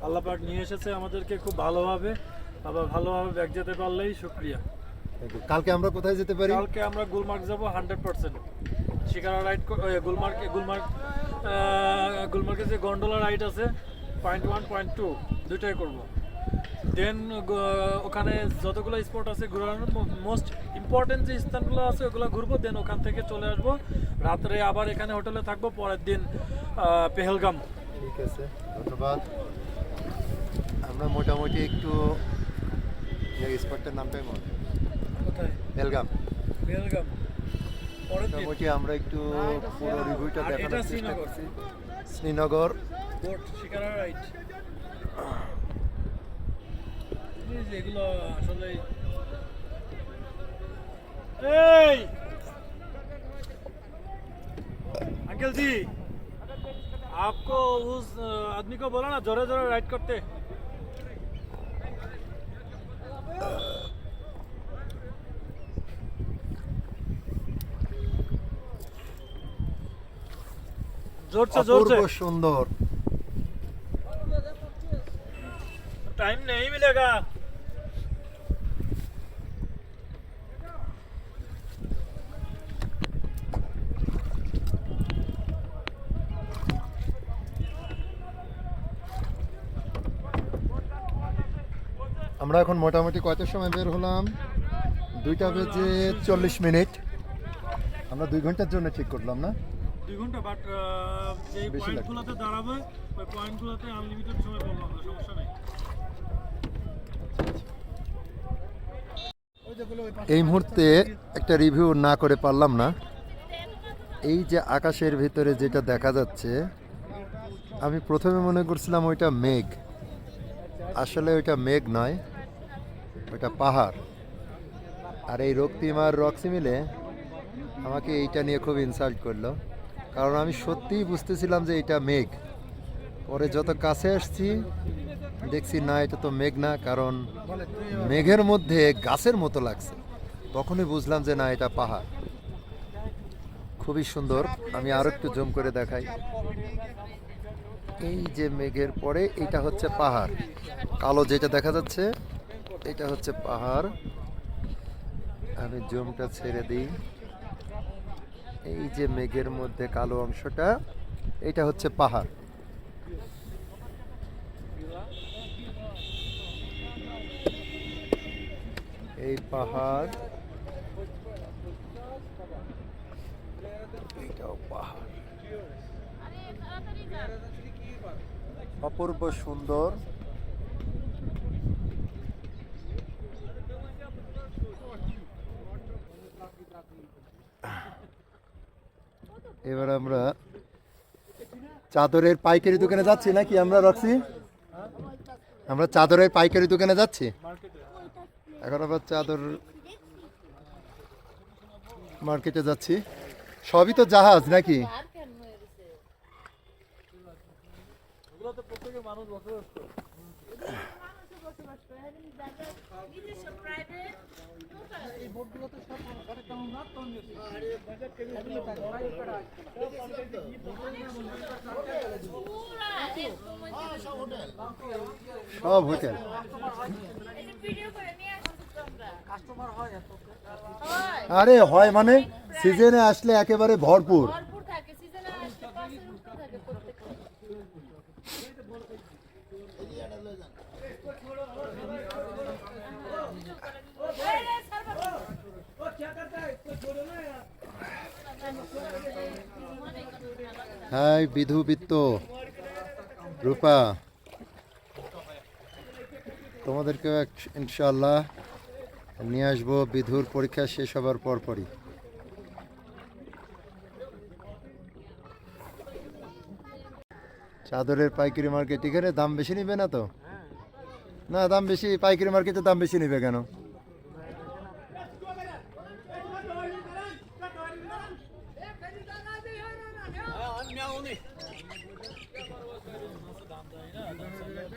আল্লাহ পাক নিয়ে এসেছে আমাদেরকে খুব ভালোভাবে, আবার ভালোভাবে ব্যাক যেতে পারলেই শুকরিয়া। কালকে আমরা কোথায় যেতে পারি? কালকে আমরা গুলমার্গ যাব 100%। শিকারা রাইড গুলমার্গে যে গন্ডোলা রাইড আছে পয়েন্ট 1 পয়েন্ট 2 দুইটাই করব। দেন ওখানে যতগুলো স্পট আছে ঘোরানোর মোস্ট ইম্পর্টেন্ট যে স্থানগুলো আছে ওগুলো ঘুরবো। দেন ওখান থেকে চলে আসবো, রাত্রে আবার এখানে হোটেলে থাকবো, পরের দিন পেহেলগাম। ঠিক আছে, ধন্যবাদ। আমরা মোটামুটি একটু স্পটটার নামটাই মনে কোথায়? বেলগাম। পেহেলগাম পরের দিন। মোটামুটি আমরা একটু পুরো রিভিউটা আর দেখানোর এটা চেষ্টা শ্রীনগর করছি। Srinagar boat shikara ride. এগুলো আসলে এই अंकल जी आपको उस आदमी को बोला ना जोरे जोरे राइड करते। जोर से जोर से। অপূর্ব সুন্দর। टाइम नहीं मिलेगा। আমরা এখন মোটামুটি কয়টার সময় বের হলাম? 2টা বেজে 40 মিনিট। আমরা 2 ঘন্টার জন্য ঠিক করলাম না? 2 ঘন্টা, বাট যে বেশি লাগবে। পয়েন্টগুলোতে দাঁড়াবে ওই পয়েন্টগুলোতে আনলিমিটেড সময় বলবো আমরা, সমস্যা নেই। এই মুহূর্তে একটা রিভিউ না করে পারলাম না। এই যে আকাশের ভিতরে যেটা দেখা যাচ্ছে, আমি প্রথমে মনে করছিলাম ওইটা মেঘ, আসলে ওইটা মেঘ নয়, ওইটা পাহাড়। আর এই রক্তিম আর রক্সি মিলে আমাকে এইটা নিয়ে খুব ইনসাল্ট করলো, কারণ আমি সত্যিই বুঝতেছিলাম যে এটা মেঘ। পরে যত কাছে আসছি দেখছি না, এটা তো মেঘ না, কারণ মেঘের মধ্যে গাছের মতো লাগছে। তখনই বুঝলাম যে না, এটা পাহাড়। খুবই সুন্দর। আমি আরো একটু জুম করে দেখাই। এই যে মেঘের পরে এটা হচ্ছে পাহাড়, কালো যেটা দেখা যাচ্ছে এটা হচ্ছে পাহাড়। আমি জুমটা ছেড়ে দিই। এই যে মেঘের মধ্যে কালো অংশটা, এটা হচ্ছে পাহাড়। এই পাহাড়, এইটাও পাহাড়। অপূর্ব সুন্দর। এবার আমরা চাদরের পাইকারি দোকানে যাচ্ছি নাকি আমরা রক্সি? আমরা চাদরের পাইকারি দোকানে যাচ্ছি এখন। আবার চাদর মার্কেটে যাচ্ছি। সবই তো জাহাজ নাকি? সব হোটেল। আরে হয় মানে সিজনে আসলে একেবারে ভরপুর। হাই বিধু বিত্ত রূপা। তোমাদেরকেও ইনশাআল্লাহ নিয়ে আসবো বিধুর পরীক্ষা শেষ হবার পরপরই। চাদরের পাইকারি মার্কেট এখানে দাম বেশি নিবে না তো? না দাম বেশি, পাইকারি মার্কেটে দাম বেশি নিবে কেন?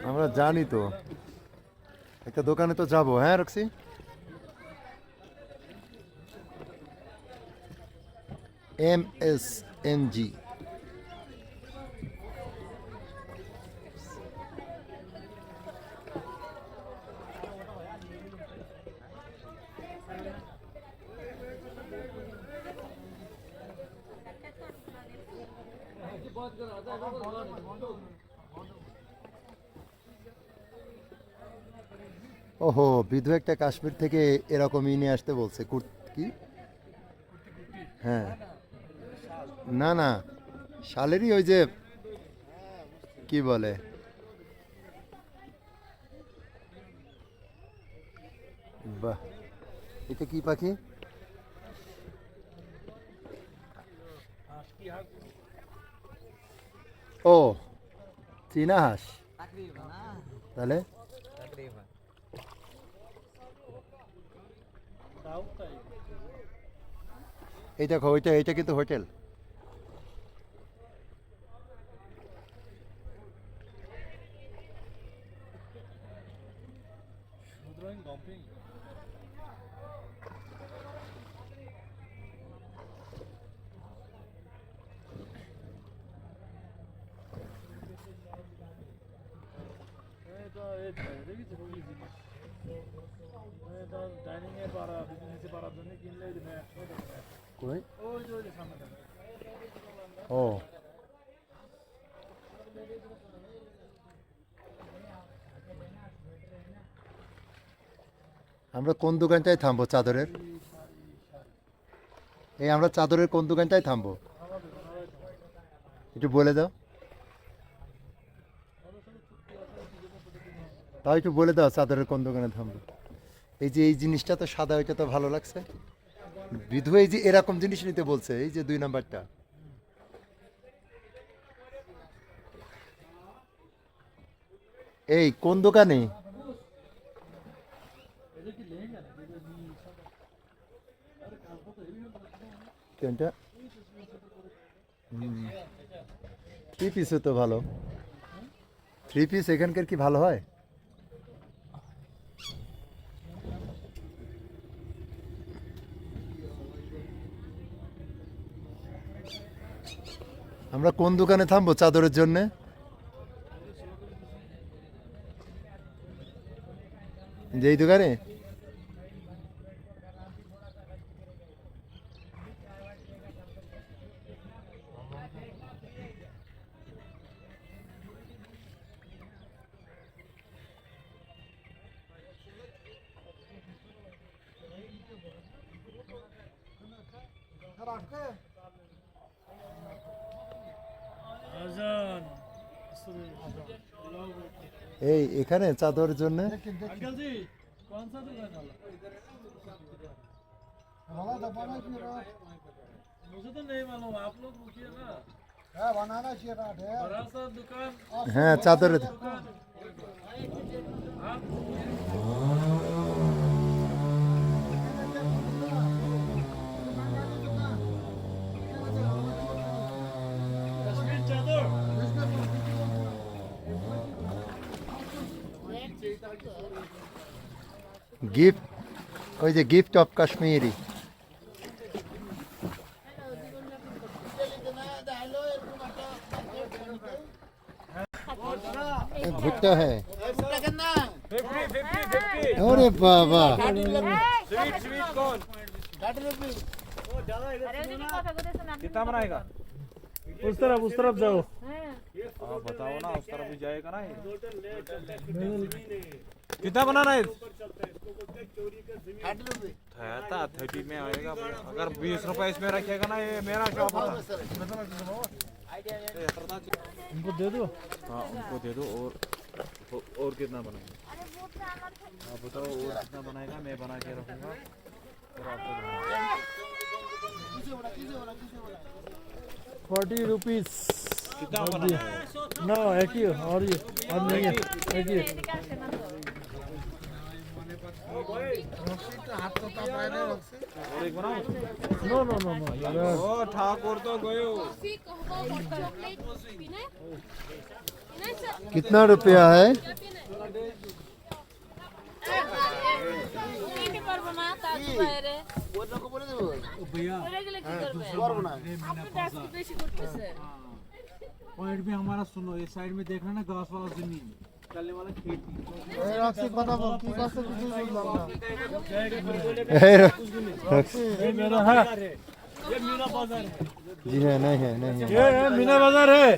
আমরা জানি তো, একটা দোকানে তো যাবো। হ্যাঁ রক্সি, MSNG ওহো, বিধু একটা কাশ্মীর থেকে এরকমই নিয়ে আসতে বলছে। কি? হ্যাঁ, না না, শালেরই ওই যে কি বলে, বাহ, এটা কি পাখি? ও, চীনা হাঁস। তাহলে এই দেখো, এটা কিন্তু হোটেল। ডাইনিং এর পাড়া, বিজনেসে পাড়ার জন্য কিনলে কই? ওই যে সামনে। ও, আমরা কোন দোকানটায় থামবো চাদরের? এই আমরা চাদরের কোন দোকানটায় থামবো একটু বলে দাও। তাও একটু বলে দাও চাদরের কোন দোকানে থামবো। এই যে এই জিনিসটা তো সাদা, ওইটা তো ভালো লাগছে। বিধু এই যে এরকম জিনিস নিতে বলছে, এই যে 2 নাম্বারটা। এই কোন দোকানে? কোনটা? 3 পিসও তো ভালো। 3 পিস এখানকার কি ভালো হয়? আমরা কোন দোকানে থামবো চাদরের জন্য? যেই দোকানে? এই এখানে চাদরের জন্য अंकल जी कौन सा दुकान वाला? मुझे तो नहीं मालूम, आप लोग रुकिए ना। बनाना चाहिए बड़ा सा दुकान। হ্যাঁ চাদরের। कश्मीर चादर। গিফট, ওই যে গিফট অফ কাশ্মীরি। ভুট্টা হ্যাঁ, ওরে বাবা, कितना बनाएगा? उस तरफ जाओ। हाँ बताओ ना, उस तरफ भी जाएगा ना ये। कितना बनाना है? 30 में आएगा भैया। अगर 20 रुपए इसमें रखेगा ना, ये मेरा शॉप होगा। उनको दे दो। हाँ उनको दे दो। और कितना बनाएंगे? आप बताओ वो कितना बनाएगा, मैं बना के रखूँगा फिर आपको दूँगा। 40 रुपीज़ कितना बनाया? ना एक ही और ये और नहीं है एक ही। नो नो नो नो ओ ठाकुर तो गयो। कॉफी कहबो चॉकलेट पीने नहीं सर कितना रुपया है? पीने पर बनाता तू रे वो लोग बोले दो भैया रेगुलर की करबे और बना आपने टैक्स की बेसी करते से पॉइंट भी हमारा सुनो, इस साइड में देख रहे ना घास वाला जमीन चलने वाला खेती। मेरा है जी है, नहीं है, नहीं है। ये मीना बाजार है।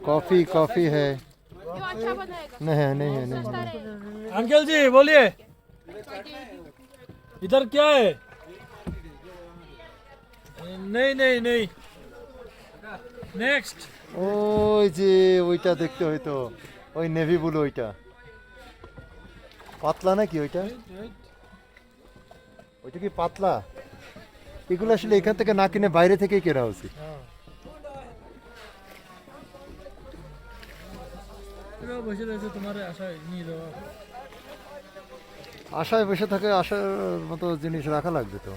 कॉफी कॉफी है, जो अच्छा बनाएगा नहीं है, नहीं है, नहीं है। अंकल जी बोलिए इधर क्या है? नहीं नहीं नहीं नेक्स्ट। ওই যে ওইটা দেখতে হইতো, ওই নেভি ব্লু, ওইটা পাতলা নাকি? ওইটা ওইটা কি পাতলা? এগুলো আসলে এখান থেকে না কিনে বাইরে থেকেই কেনা উচিত। বসে রয়েছে তোমার আশায় নিয়ে যাওয়া। আশায় বসে থাকে, আশার মতো জিনিস রাখা লাগবে তো।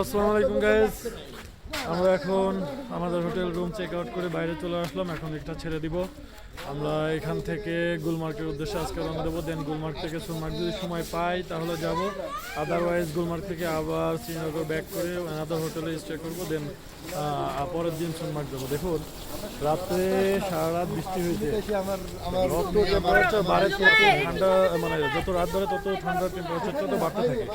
আসসালামু আলাইকুম গাইস, আমরা এখন আমাদের হোটেল রুম চেক আউট করে বাইরে চলে আসলাম। এখন একটা ছেড়ে দিব। আমরা এখান থেকে গুলমার্গের উদ্দেশ্যে আজকে রওনা দেবো। দেন গুলমার্গ থেকে সোনমার্গ যদি সময় পাই তাহলে যাব, আদারওয়াইজ গুলমার্গ থেকে আবার শ্রীনগর ব্যাক করে আনাদার হোটেলে স্টে করবো। দেন পরের দিন সোনমার্গ যাবো। দেখুন রাত্রে সারা রাত বৃষ্টি হয়েছে, যত টেম্পারেচার বাড়ে তত ঠান্ডা, মানে যত রাত বাড়ে তত ঠান্ডার টেম্পারেচারটা তো বাড়তে থাকে।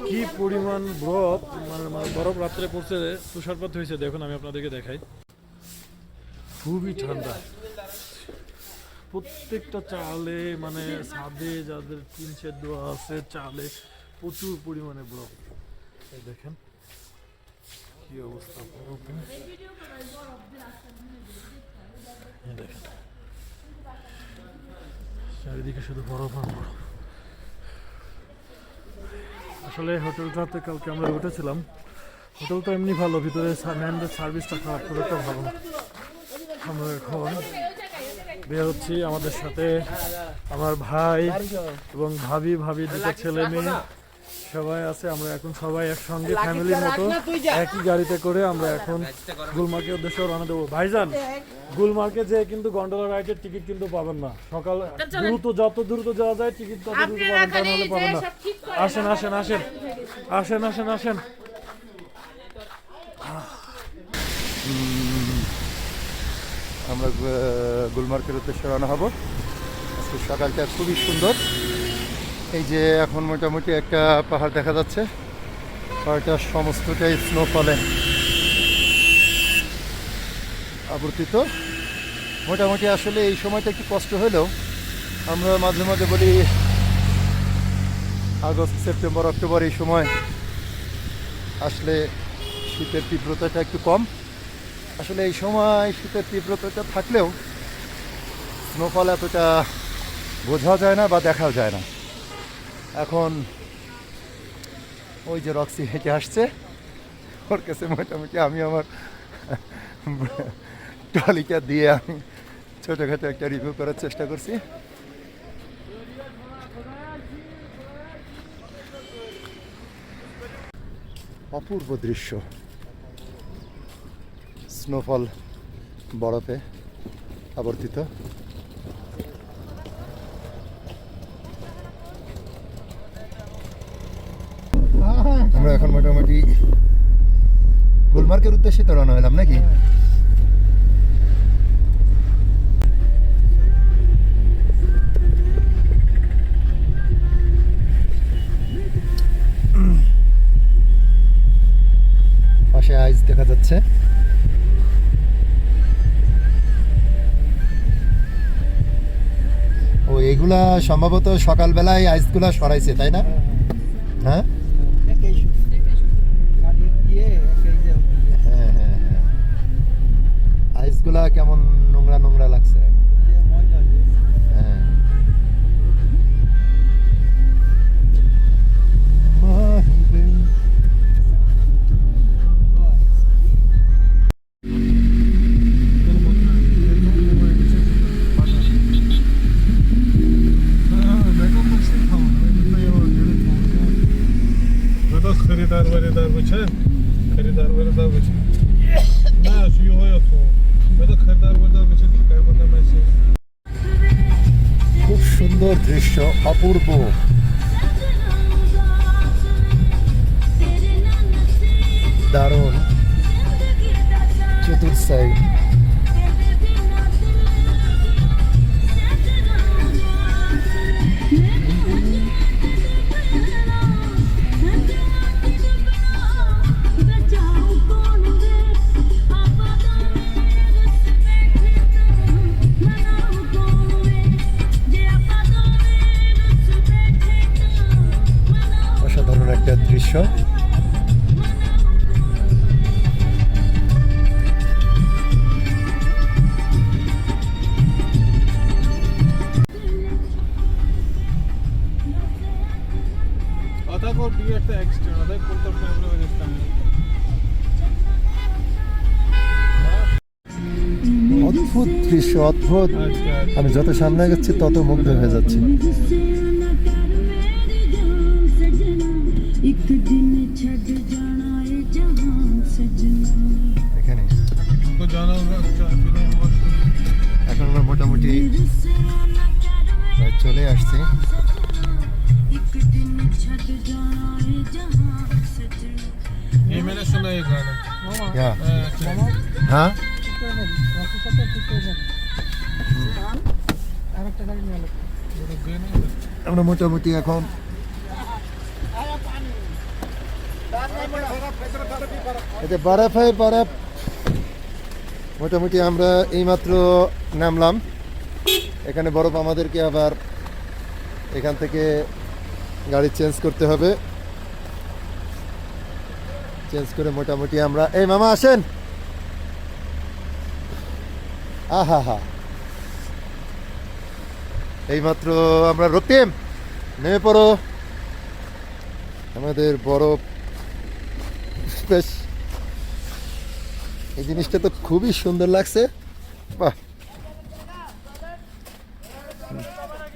কি পরিমাণ বরফ, মানে বরফ রাত্রে পড়ছে, তুষারপাত হয়েছে। দেখুন আমি আপনাদেরকে দেখাই, খুবই ঠান্ডা। প্রত্যেকটা চালে, মানে ছাদে যাদের টিন শেড দেওয়া আছে, চালে প্রচুর পরিমাণে বরফ। এই দেখেন কি অবস্থা বরফে। এই দেখেন চারিদিকে শুধু বরফ আর বরফ। আসলে হোটেলটাতে কালকে আমরা উঠেছিলাম, হোটেলটা এমনি ভালো, ভিতরে ম্যানদের সার্ভিসটা খারাপ, খুব একটা ভালো না। আমরা এখন বের হচ্ছি, আমাদের সাথে আমার ভাই এবং ভাবি দুটো ছেলে মেয়ে সবাই আছে। আমরা এখন সবাই একসঙ্গে ফ্যামিলির মতো একই গাড়িতে করে আমরা এখন গুলমার্গের উদ্দেশ্যে রওনা দেবো। ভাইজান, গুলমার্গে যে কিন্তু গন্ডোলা রাইডের টিকিট কিন্তু পাবেন না। সকাল যত দ্রুত যাওয়া যায় টিকিট তত দ্রুত পাবেন, তা নাহলে পাবেন না। আসেন আসেন আসেন আসেন আসেন আসেন। আমরা গুলমার্গের উদ্দেশ্যে রওনা হব। আজকে সকালটা খুবই সুন্দর। এই যে এখন মোটামুটি একটা পাহাড় দেখা যাচ্ছে, পাহাড়টা সমস্তটাই স্নোফলে আবর্তিত। মোটামুটি আসলে এই সময়টা একটু কষ্ট হলেও আমরা মাঝে মাঝে বলি আগস্ট সেপ্টেম্বর অক্টোবর এই সময় আসলে শীতের তীব্রতাটা একটু কম। আসলে এই সময় শীতের তীব্রতাটা থাকলেও স্নোফল এতটা বোঝা যায় না বা দেখাও যায় না। এখন ওই যে রক্সি হেঁটে আসছে, ওর কাছে মোটামুটি আমি আমার ট্রলিটা দিয়ে আমি ছোটোখাটো একটা রিভিউ করার চেষ্টা করছি। অপূর্ব দৃশ্য, স্নোফল বরফে আবর্তিত। আমরা এখন মোটামুটি গুলমার্গের উদ্দেশ্যে তো রওনা হলাম নাকি? পাশে আইস দেখা যাচ্ছে। ও এগুলা সম্ভবত সকালবেলায় আইসগুলা সরাইছে, তাই না? হ্যাঁ সুন্দর দৃশ্য, অপূর্ব। দারুণ চতুর্থ সাইড। অসাধারণ একটা দৃশ্য। Atak or direct external, atak kultar camera with external. অদ্ভুত দৃশ্য, অদ্ভুত। আমি যত সামনে যাচ্ছি তত মুগ্ধ হয়ে যাচ্ছি। এখানে तो जाना होगा এখন আমরা মোটামুটি প্রায় চলে আসছি। ये मैंने सुना ये गाना। ইয়া, अच्छा। হ্যাঁ रुक गए ना। আমরা মোটামুটি এখন এটা বরফ মোটামুটি আমরা এইমাত্র নামলাম। এখানে বরফ আমাদেরকে আবার এখান থেকে গাড়ি চেঞ্জ করতে হবে। চেঞ্জ করে মোটামুটি আমরা, এই মামা আসেন। আহা হা, এইমাত্র আমরা রক্তিম নেমে পড়ো। আমাদের বরফ বেশ, এই জিনিসটা তো খুবই সুন্দর লাগছে। বাহ,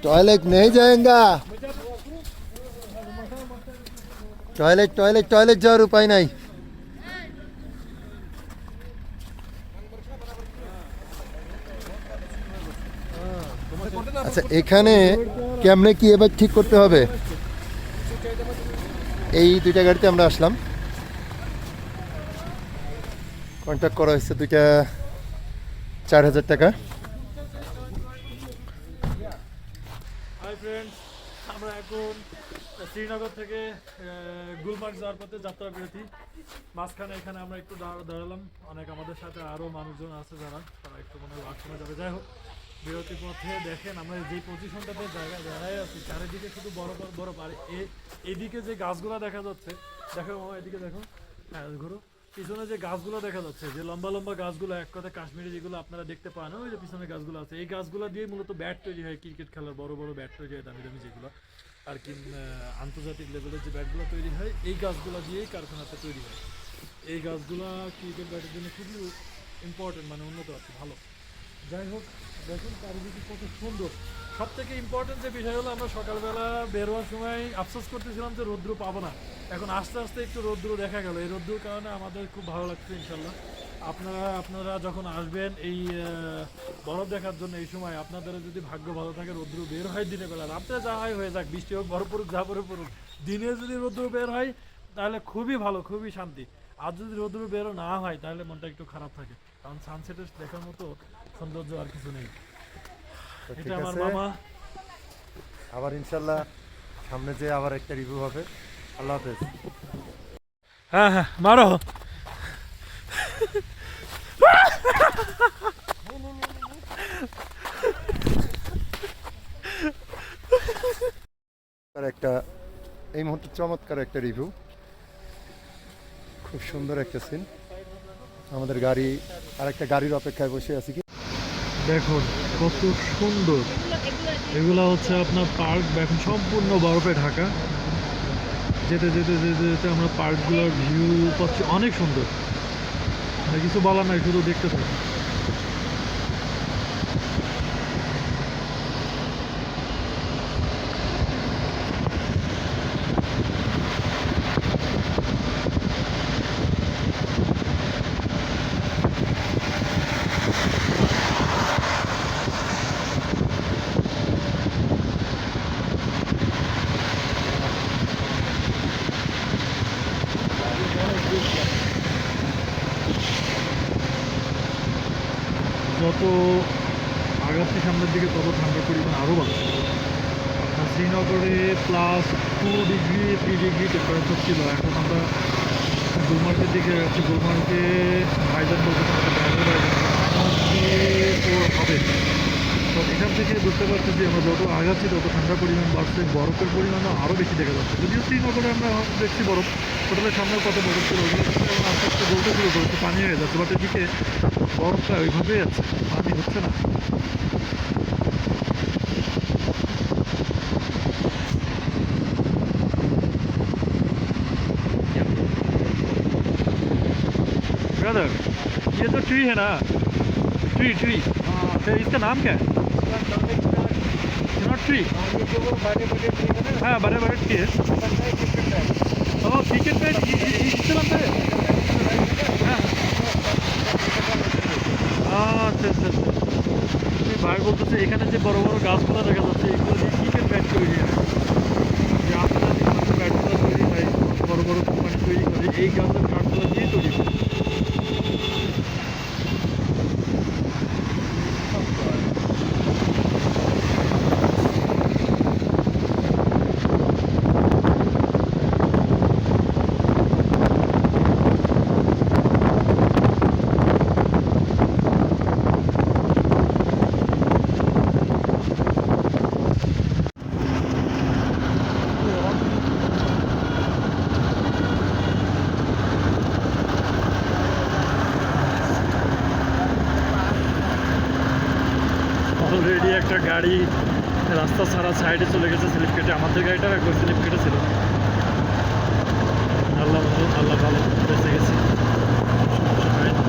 टॉयलेट नहीं जाएगा, टॉयलेट যাওয়ার উপায় নাই। আচ্ছা, এখানে কেমনে কি এবার ঠিক করতে হবে? এই দুইটা গাড়িতে আমরা আসলাম, কন্ট্যাক্ট করা হয়েছে দুইটা 4000 টাকা। হাই ফ্রেন্ডস, আমরা এখন শ্রীনগর থেকে গুলমার্গ যাওয়ার পথে যাত্রা বিরতি। মাঝখানে এখানে আমরা একটু দাঁড়ালাম। অনেক আমাদের সাথে আরও মানুষজন আছে যারা, তারা একটু মনে হয় আশ্রমে যাবে। যাই হোক, বিরতির পথে দেখেন আমরা যে পজিশনটাতে জায়গায় দাঁড়ায় আছি, চারিদিকে শুধু বরফ আর বরফ। আর এদিকে যে গাছগুলো দেখা যাচ্ছে, দেখো মামা এদিকে দেখো, হ্যাঁ ঘুরো, পিছনে যে গাছগুলো দেখা যাচ্ছে, যে লম্বা লম্বা গাছগুলো, এক কথা কাশ্মীরে যেগুলো আপনারা দেখতে পান, ওই যে পিছনে গাছগুলো আছে, এই গাছগুলো দিয়ে মূলত ব্যাট তৈরি হয়, ক্রিকেট খেলার বড় বড় ব্যাট তৈরি হয়, দামি দামি যেগুলো আর কি আন্তর্জাতিক লেভেলের যে ব্যাটগুলো তৈরি হয়, এই গাছগুলো দিয়েই কারখানাতে তৈরি হয়। এই গাছগুলো ক্রিকেট ব্যাটের জন্য খুবই ইম্পর্টেন্ট, মানে উন্নত আছে, ভালো। যাই হোক, দেখুন চারিদিকে কত সুন্দর। সব থেকে ইম্পর্টেন্ট যে বিষয় হলো, আমরা সকালবেলা বের হওয়ার সময় আফসোস করতেছিলাম যে রৌদ্র পাবো না। এখন আস্তে আস্তে একটু রৌদ্র দেখা গেল। এই রৌদ্রের কারণে আমাদের খুব ভালো লাগছে। ইনশাল্লাহ আপনারা যখন আসবেন এই বরফ দেখার জন্য, এই সময় আপনাদের যদি ভাগ্য ভালো থাকে, রৌদ্র বের হয় দিনের বেলা, রাত্রে যা হয় হয়ে যাক, বৃষ্টি হোক, বরফ পড়ুক, যা পড়ে পড়ুক, দিনে যদি রৌদ্র বের হয় তাহলে খুবই ভালো, খুবই শান্তি। আর যদি রৌদ্র বেরো না হয় তাহলে মনটা একটু খারাপ থাকে, কারণ সানসেটের দেখার মতো সৌন্দর্য আর কিছু নেই। এটা আমার মামা। আবার ইনশাল্লাহ সামনে যে আবার একটা রিভিউ হবে। আল্লাহ হাফেজ। হ্যাঁ হ্যাঁ, মারো। একটা এই মুহূর্তে চমৎকার একটা রিভিউ, খুব সুন্দর একটা সিন। আমাদের গাড়ি আর একটা গাড়ির অপেক্ষায় বসে আছি। কি দেখুন কত সুন্দর, এগুলা হচ্ছে আপনার পার্ক, এখন সম্পূর্ণ বরফে ঢাকা। যেতে যেতে যেতে যেতে আমরা পার্কগুলোর ভিউ পাচ্ছি, অনেক সুন্দর, মানে কিছু বলার নাই, শুধু দেখতে থাকি। আগাচ্ছি সামনের দিকে তত ঠান্ডার পরিমাণ আরও বাড়ছে। শ্রীনগরে +2 ডিগ্রি 3 ডিগ্রি টেম্পারেচার ছিল, এখন আমরা গুলমার্গের দিকে যাচ্ছি। গুলমার্গে ভাইজান বলতে হবে। তো এখান থেকে বুঝতে পারছি যে আমরা যত আগাচ্ছি তত ঠান্ডার পরিমাণ বাড়ছে, বরফের পরিমাণও আরও বেশি দেখা যাচ্ছে। যদিও শ্রীনগরে আমরা দেখছি বরফ, হোটেলের সামনের কত বরফ ছিল ওগুলো এখন আস্তে আস্তে গলতে শুরু করেছে, পানি হয়ে যাচ্ছে, বাট এদিকে বরফটা ওইভাবেই আছে, পানি হচ্ছে না। ब्रदर ये तो ट्री है ना, ट्री अच्छा इसका नाम क्या है? नॉट ट्री, हाँ बड़े बड़े ट्री है। ओह क्रिकेट बैट इससे बनता है? আচ্ছা আচ্ছা আচ্ছা, ভাই বলতেছে এখানে যে বড় বড় গাছগুলো দেখা যাচ্ছে এগুলো দিয়ে ক্রিকেট ব্যাট তৈরি হয়, যে আপনারা যে ব্যাটগুলো তৈরি হয় বড় বড় কোম্পানি তৈরি করে এই গাছের কাঠগুলো দিয়ে তৈরি করে। অলরেডি একটা গাড়ি রাস্তা ছাড়া সাইডে চলে গেছে স্লিপ কেটে, আমাদের গাড়িটাও একবার স্লিপ কেটেছিল। আল্লাহ ভালো, আল্লাহ ভালো, বেঁচে গেছি, সমস্যা হয় না।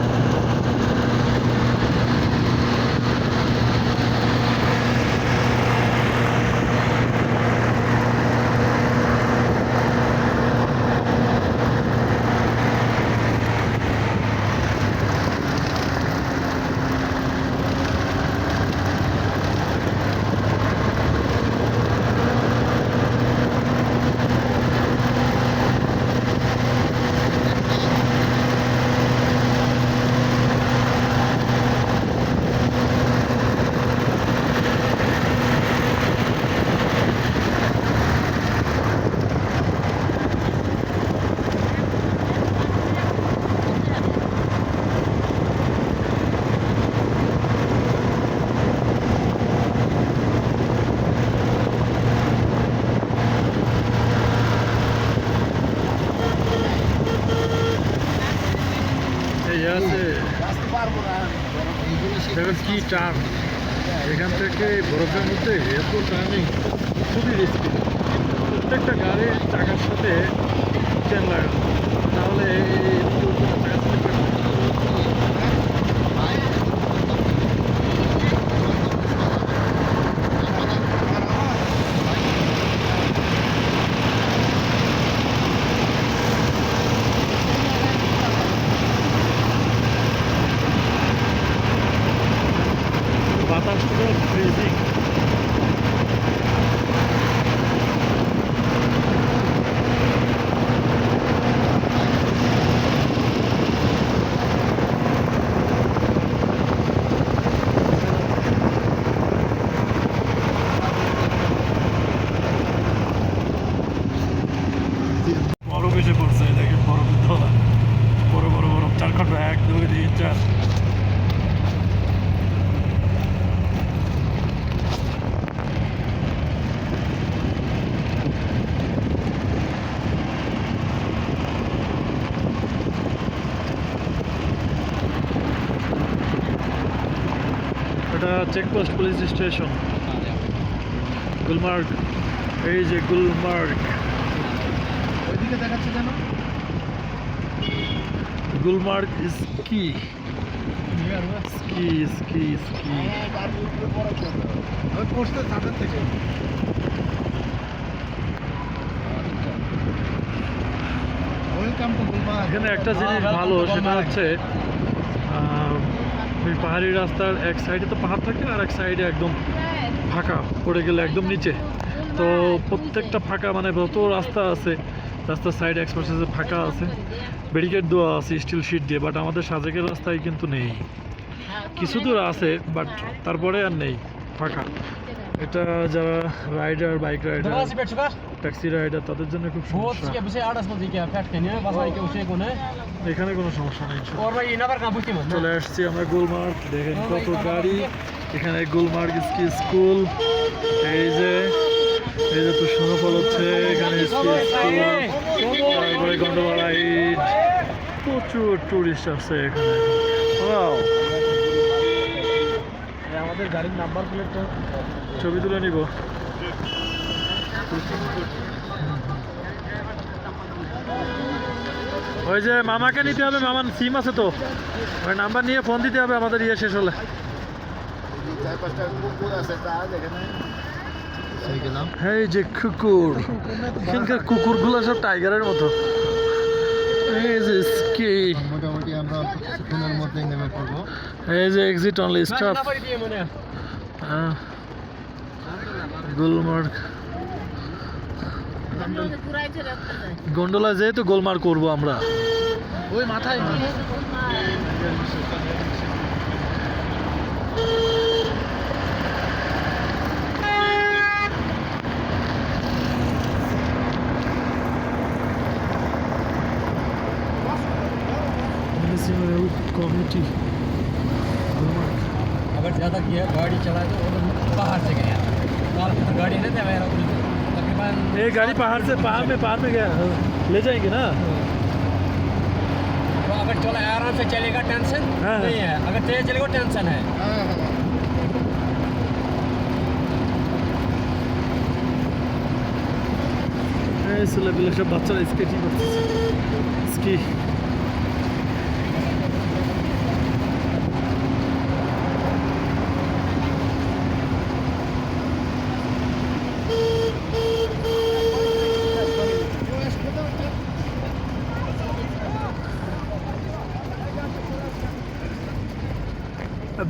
কি টার্ন, এখান থেকে বরফের মধ্যে এত টার্নিং খুবই রিস্কি। প্রত্যেকটা গাড়ির চাকার সাথে চেন লাগানো, তাহলে বাতাস পুরো ফ্রিজিং। বরফ এসে পড়ছে, দেখেন বরফের ধরা, বড় বড় বরফ, 4 খন্ড, 1 2 3 4। এটা চেকপোস্ট পুলিশ স্টেশন গুলমার্গ, এই যে গুলমার্গ, ওইদিকে দেখাচ্ছে কেন? Gulmarg ski ski ski ski. ওই পোস্টের ছাদের থেকে ওয়েলকাম টু গুলমার্গ। এখানে একটা জিনিস ভালো, সেটা হচ্ছে ওই পাহাড়ি রাস্তার এক সাইডে তো পাহাড় থাকে আর এক সাইডে একদম ফাঁকা, পড়ে গেলে একদম নিচে। তো প্রত্যেকটা ফাঁকা মানে যত রাস্তা আছে রাস্তার সাইড এক্সপ্রেসে ফাঁকা আছে, ব্যারিকেড দেওয়া আছে স্টিল শিট দিয়ে, বাট আমাদের সাজেকের রাস্তায় কিন্তু নেই। কিছু দূর আছে বাট তারপরে আর নেই, ফাঁকা। এটা যারা rider, bike rider, taxi rider, তাদের জন্য খুব সমস্যা। এখানে কোনো সমস্যা নেই। চলে আসছি আমরা গুলমার্গ। দেখেন কত গাড়ি এখানে। গুলমার্গ স্কুল, এই যে তো স্নোফল হচ্ছে এখানে, স্কুল, তারপরে গন্ডোলা রাইড, প্রচুর টুরিস্ট আছে এখানে। Wow! আমাদের গাড়ির নাম্বার প্লেটটা ছবি তুলে নিব। ওই যে মামাকে নিতে হবে, মামার সিম আছে তো, ওই নাম্বার নিয়ে ফোন দিতে হবে আমাদের ইয়ে শেষ হলে। এই যে কুকুর, এখানকার কুকুরগুলো সব টাইগারের মতো। এই যে স্কি, মোটামুটি আমরা কিছুক্ষণের মধ্যেই নেমে পড়বো। এই যে exit only stop. Gulmarg gondola যেহেতু গোলমার্গ করবো আমরা। ওই মাথায় कम्युनिटी। अगर ज़्यादा गाड़ी चलाए तो बाहर से गया, गाड़ी नहीं था मेरा तकरीबन। ये गाड़ी पहाड़ में गया, ले जाएंगे ना। तो अगर चला आराम से चलेगा, टेंशन नहीं है। अगर तेज चलेगा टेंशन है। ছেলেপিলে সব বাচ্চারা স্কেটিং করতেছে, স্কি।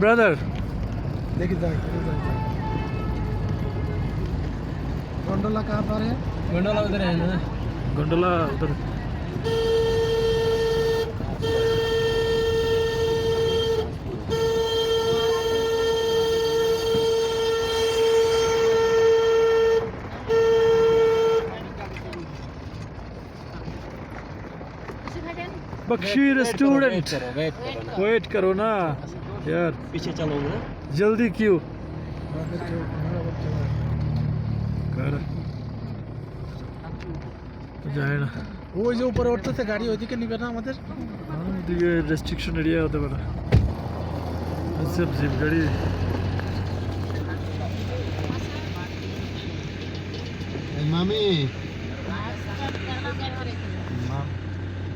ब्रदर देखिए गोंडोला कहाँ पर है? गोंडोला उधर है ना, गोंडोला उधर। बख्शी रेस्टोरेंट। वेट करो ना यार, पीछे चलोगे जल्दी क्यों कर जाए ना। ওই যে উপরে উঠতেছে গাড়ি, ওইদিকে নিবে না আমাদের? ওদিকে রেস্ট্রিকশন এরিয়া হতে পারে, সব জিপ গাড়ি। মামি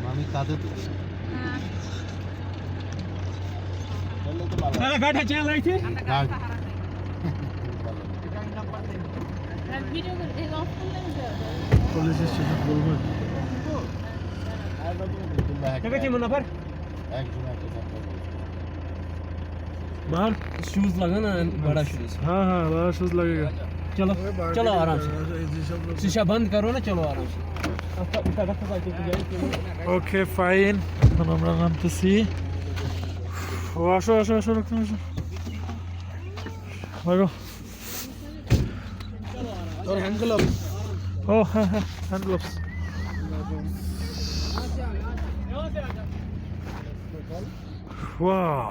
মামি কাঁদে তো। बैठा चल रही थी। Police station Gulmarg. क्या थी मुन्ना पर बाहर शूज लगा ना, बड़ा शूज। हाँ हाँ बड़ा शूज लगेगा। चलो चलो आराम से, शीशा बंद करो ना, चलो आराम से। ওকে ফাইন, এখন আমরা নামতেছি। ও আসো আসো আসো, রক্ষণ আসো, ভাগো। और हैंड ग्लव्स। ও হ্যাঁ হ্যাঁ, হ্যান্ড গ্লোভস। वाह,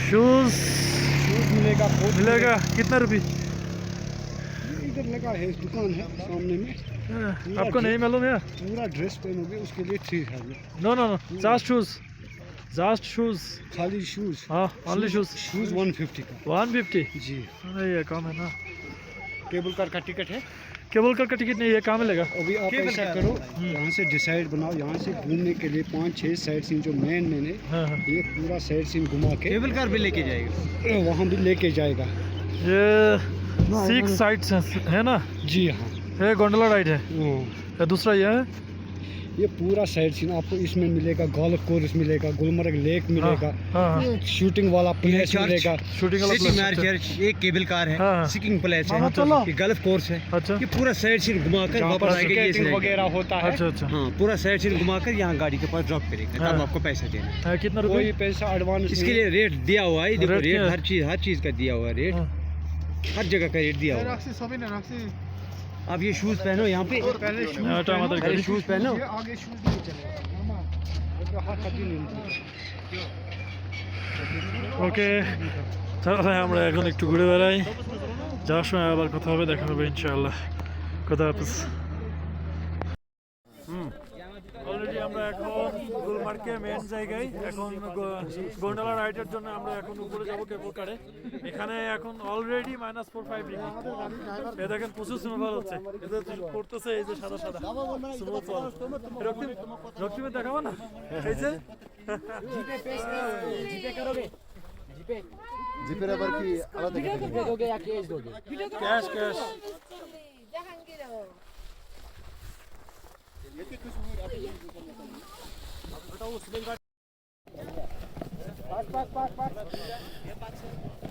शूज मिलेगा कितना रुपये? इधर लगा है, दुकान है सामने में। आपको नहीं मालूम है? पूरा ड्रेस पहनोगे उसके लिए 3000। No no no, just shoes खाली शूज। हाँ, ओनली शूज। शूज 150 का 150। जी। अरे ये कम है ना। केबल कार का टिकट है। केबल कार का टिकट नहीं, ये कहाँ मिलेगा? अभी आप ऐसा करो, यहाँ से डिसाइड बनाओ, यहाँ से घूमने के लिए 5-6 साइड सीन जो मेन है, हाँ हाँ, ये पूरा साइड सीन घुमा के केबल कार भी लेके जाएगा, वहाँ भी लेके जाएगा। ये 6 साइट्स है ना? जी हाँ। ये गोंडोला राइड है, वो या दूसरा ये है? ये पूरा साइड सीन आपको इसमें मिलेगा, गोल्फ कोर्स मिलेगा, गुलमर्ग लेक मिलेगा, शूटिंग वाला प्लेस मिलेगा, शूटिंग वाला सिटी place, मार चर्च, एक केबल कार है, हाँ, हाँ। सिकिंग प्लेस है, ये गल्फ कोर्स है, अच्छा ये पूरा साइड सीन घुमाकर जहाँ पर वापस आएगा, ये skating side वगैरह होता है। अच्छा अच्छा हाँ, पूरा साइड सीन घुमाकर यहाँ गाड़ी के पास ड्रॉप करेगा, तब हाँ। आपको पैसा देना है। कितना कोई रुपये पैसा एडवांस इसके लिए रेट दिया हुआ है, देखो रेट रेट क्या है? हर चीज का दिया हुआ है रेट, हाँ। हर जगह का रेट दिया हुआ है। রাখছি ছবি না রাখছি आप ये शूज पहनो यहाँ पे, पहले शूज এটা আমাদের पहले গাড়ি शूज पहनो, आगे शूज नहीं चलेगा ওকে তাহলে আমরা এখন একটু ঘুরে বেড়াই, যাওয়ার সময় আবার কথা হবে, দেখা হবে ইনশাআল্লাহ। কথা হাফেজ। অলরেডি আমরা এখন গুলমার্গে মেন জায়গায়, এখন গোন্ডালা রাইডের জন্য আমরা এখন উপরে যাবো কেবল কারে। এখানে এখন অলরেডি -4-5 ডিগ্রি। এ দেখেন প্রচুর স্নোফল হচ্ছে, এদের পড়তেছে এই যে সাদা সাদা স্নোফল। রক্তিমে দেখাবো না এই যে জিপের আবার কি আলাদা ক্যাশ ক্যাশ। জাহাঙ্গীর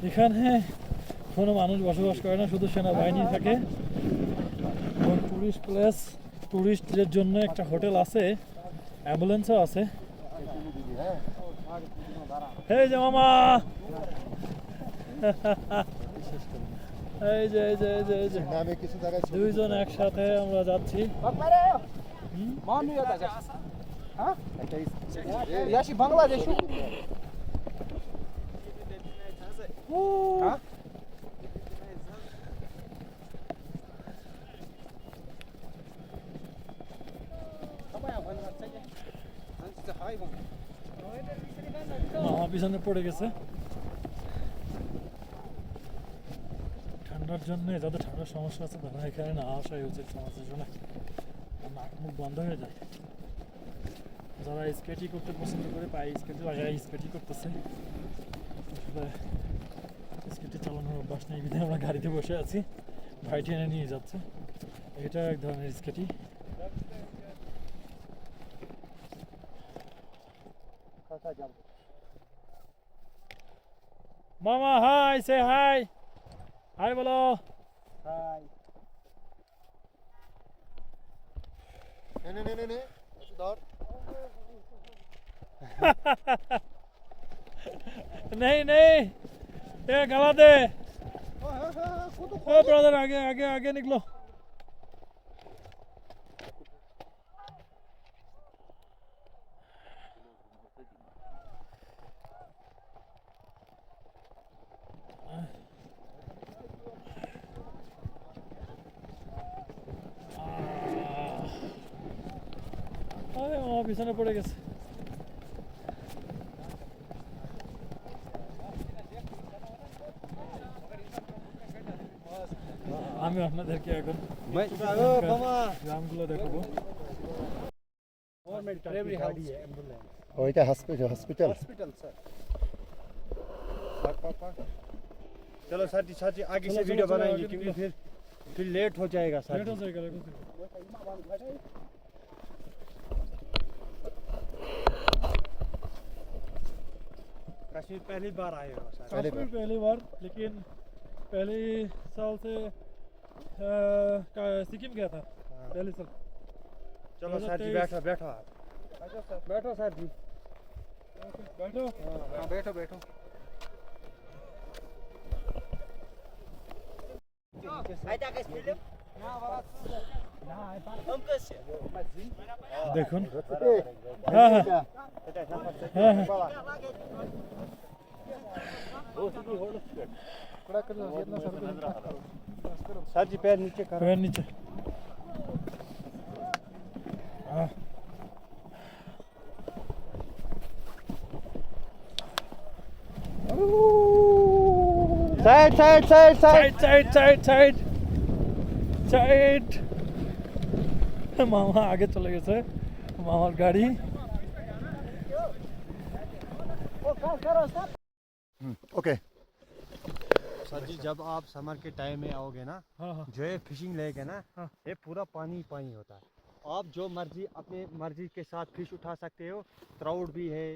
এখানে কোনো মানুষ বসবাস করে না, শুধু সেনাবাহিনী থাকে এবং টুরিস্ট প্লেস, টুরিস্টদের জন্য একটা হোটেল আছে, অ্যাম্বুলেন্সও আছে। এই যে মামা, এই যে এই যে এই যে এই যে নামে কিছু জায়গায় দুইজন একসাথে আমরা যাচ্ছি। याशी बांग्लादेश মামা পিছনে পড়ে গেছে ঠান্ডার জন্য। যাদের ঠান্ডার সমস্যা আছে তারা এখানে না আসাই উচিত, সমস্যা শুনে নাক মুখ বন্ধ হয়ে যায়। যারা স্কেটিং করতে পছন্দ করে পায়ে স্কেটি লাগায় স্কেটিং করতেছে, আসলে স্কেটি চালানোর অভ্যাস নেই বিধায় আমরা গাড়িতে বসে আছি, ভাই টেনে নিয়ে যাচ্ছে। এটা এক ধরনের স্কেটি। মামা হাই, সে হাই, হাই বলো। নে ধর नहीं नहीं, ये गला दे। ओ ब्रदर आगे आगे आगे निकलो। আরে মামা পিছনে পড়ে গেছে। আমি আপনাদেরকে এখন গ্রামগুলো দেখাবো। ওইটা হসপিটাল चलो साथी साथी आगे से वीडियो बनाएंगे क्योंकि फिर लेट हो जाएगा लेट साथी। हो जाएगा, लेट हो जाएगा। कश्मीर पहली बार आए हो साथी। काश्मीर पहली बार, लेकिन पहले साल से सिक्किम गया था पहले साल। चलो साथी बैठो बैठो आप बैठो साथी बैठो। हाँ बैठो बैठो। দেখুন হ্যাঁ হ্যাঁ হ্যাঁ হ্যাঁ। साथी पैर नीचे करो। पैर नीचे। हाँ। Side side side side side side side side. मामा आगे चले गए थे, मामार गाड़ी। ओके सर जी जब आप समर के टाइम में आओगे ना, हाँ हाँ जो ये फिशिंग लेक है ना, हाँ। ये पूरा पानी पानी होता है। आप जो मर्जी अपने मर्जी के साथ फिश उठा सकते हो। ट्राउट भी है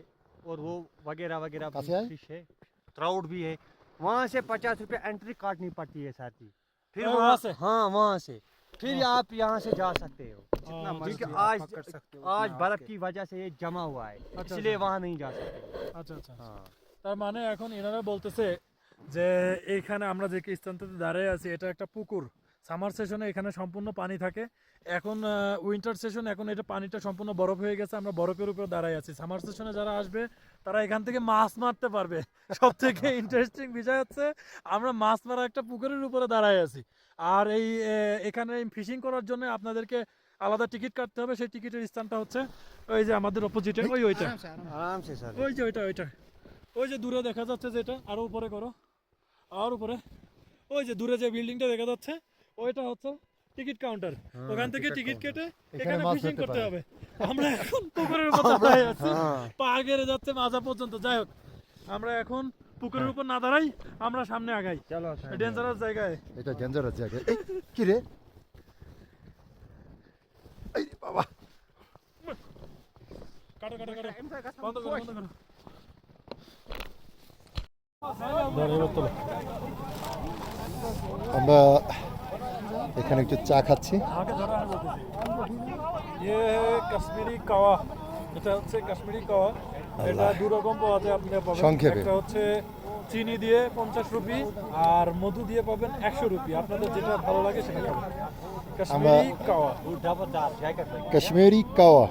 और वो वगैरह वगैरह कैसे है? फिश है, ट्राउट भी है। वहाँ से 50 रुपये एंट्री काटनी पड़ती है सर जी। फिर वहाँ वहाँ से? हाँ वहाँ से फिर आप यहाँ से जा सकते हो जितना मर्जी क्योंकि आप आज बर्फ की वजह से ये जमा हुआ है, इसलिए वहाँ नहीं जा सकते। আচ্ছা আচ্ছা हाँ তার মানে এখন এনারা বলতেছে যে এইখানে আমরা যে স্থানটাতে দাঁড়িয়ে আছি এটা একটা পুকুর। সামার সেশনে এখানে সম্পূর্ণ পানি থাকে, এখন উইন্টার সেশন, এখন এটা পানিটা সম্পূর্ণ বরফ হয়ে গেছে, আমরা বরফের উপর দাঁড়াই আছি। সামার সেশনে যারা আসবে তারা এখান থেকে মাছ মারতে পারবে। সব থেকে ইন্টারেস্টিং বিষয় হচ্ছে আমরা মাছ মারা একটা পুকুরের উপরে দাঁড়াই আছি। আর এই এখানে ফিশিং করার জন্য আপনাদেরকে আলাদা টিকিট কাটতে হবে। সেই টিকিটের স্থানটা হচ্ছে ওই যে আমাদের অপোজিটে ওইটা, आराम से सर। ওই যে ওইটা ওই যে দূরে দেখা যাচ্ছে যেটা, আরো উপরে করো, আর উপরে ওই যে দূরে যে বিল্ডিংটা দেখা যাচ্ছে ওইটা হচ্ছে টিকিট কাউন্টার। ওখান থেকে টিকিট কেটে এখানে মাছ ফিশিং ধরতে করতে পারে। হবে। আমরা এখন পুকুরের উপর দাঁড়ায় আছি, পা গেড়ে যাচ্ছে মাজা পর্যন্ত। যাই হোক, আমরা এখন পুকুরের উপর না দাঁড়াই, আমরা সামনে আগাই। चलो ডেঞ্জারাস জায়গায়। এটা ডেঞ্জারাস জায়গা। এই কি রে? এই রে বাবা, কাটো কাটো কাটো, বন্ধ করো বন্ধ করো। দাঁড়িয়ে তোলো। আমরা এখানে একটু চা খাচ্ছি। আগে ধরো, আমি বলতেছি। ইয়ে কাশ্মীরি কাওয়া, এটা হচ্ছে কাশ্মীরি কাওয়া। এটা দু রকম পাওয়া যায়, আপনি পাবেন। সংক্ষেপে। একটা হচ্ছে চিনি দিয়ে 50 রুপি আর মধু দিয়ে পাবেন 100 রুপি। আপনাদের যেটা ভালো লাগে সেটা খাবেন। কাশ্মীরি কাওয়া। কাশ্মীরি কাওয়া।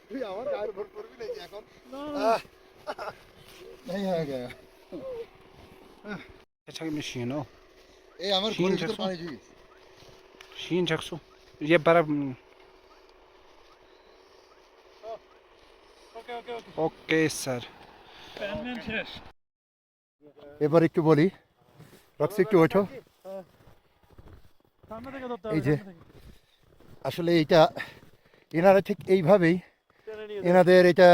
তুই আমার গায়ের উপর পড়বি নাকি এখন? नहीं है गया। अच्छा मशीन हो এই আমার ঘরের ভিতর পানি ঢুকে গেছে। शीन शख्सो ये बर्फ ওকে ওকে ওকে, ओके सर প্যানম্যান শেষ। এবার একটু বলি, রক্সি একটু ওঠো। সামনে থেকে ধরতে হবে, এই যে সামনে থেকে। আসলে এইটা এনারা ঠিক এইভাবেই টেনে নিয়ে এনাদের এটা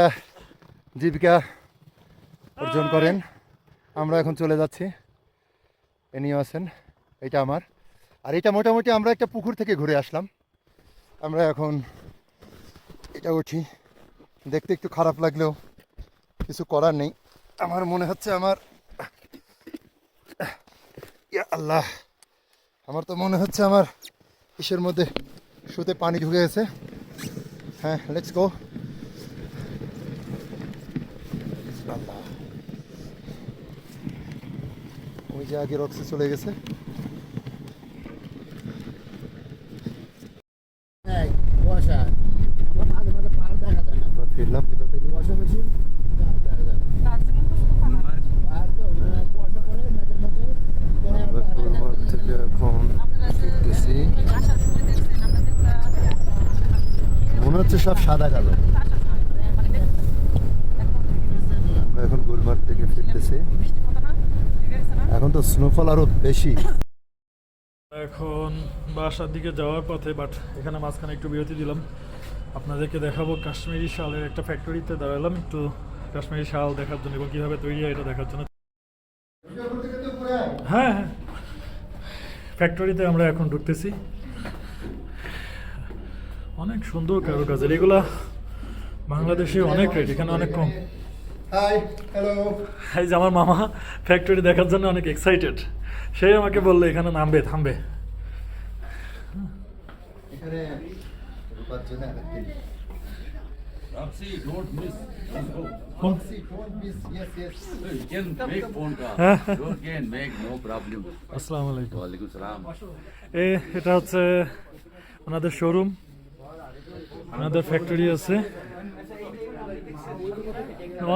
জীবিকা অর্জন করেন। আমরা এখন চলে যাচ্ছি, এনিও আছেন, এটা আমার। আর এটা মোটামুটি আমরা একটা পুকুর থেকে ঘুরে আসলাম। আমরা এখন এটা উঠি, দেখতে একটু খারাপ লাগলেও কিছু করার নেই। আমার মনে হচ্ছে আমার, ইয়া আল্লাহ, আমার তো মনে হচ্ছে আমার ইসের মধ্যে শুতে পানি ঢুকে গেছে। হ্যাঁ, লেটস গো। ওই যে আগে রক্সি চলে গেছে। আমরা ফিরলাম কোথা থেকে? আমরা গুলমার্গ থেকে এখন ফিরতেছি। মনে হচ্ছে সব সাদা কালো। আমরা এখন গুলমার্গ থেকে ফিরতেছি। এখন তো স্নোফল আরো বেশি। এখন বাসার দিকে যাওয়ার পথে, বাট এখানে মাঝখানে একটু বিরতি দিলাম। আপনাদেরকে দেখাবো কাশ্মীরি শালের একটা ফ্যাক্টরিতে দাঁড়ালাম একটু কাশ্মীরি শাল দেখার জন্য এবং কীভাবে তৈরি হয় এটা দেখার জন্য। হ্যাঁ হ্যাঁ, ফ্যাক্টরিতে আমরা এখন ঢুকতেছি। অনেক সুন্দর কারুকাজের, এগুলা বাংলাদেশে অনেক রেট, এখানে অনেক কম। High, hello. এই যে আমার মামা ফ্যাক্টরি দেখার জন্য অনেক এক্সাইটেড। সেই আমাকে বললো এখানে নামবে, থামবে। এখানে রূপার জন্য আরেকটি। Ramsey, don't miss. Let's go. See, don't miss. Yes, yes. You can make phone call. You can make no problem. আসসালামু আলাইকুম। Walaikum salam. এটা হচ্ছে ওনাদের শোরুম, ওনাদের ফ্যাক্টরি আছে,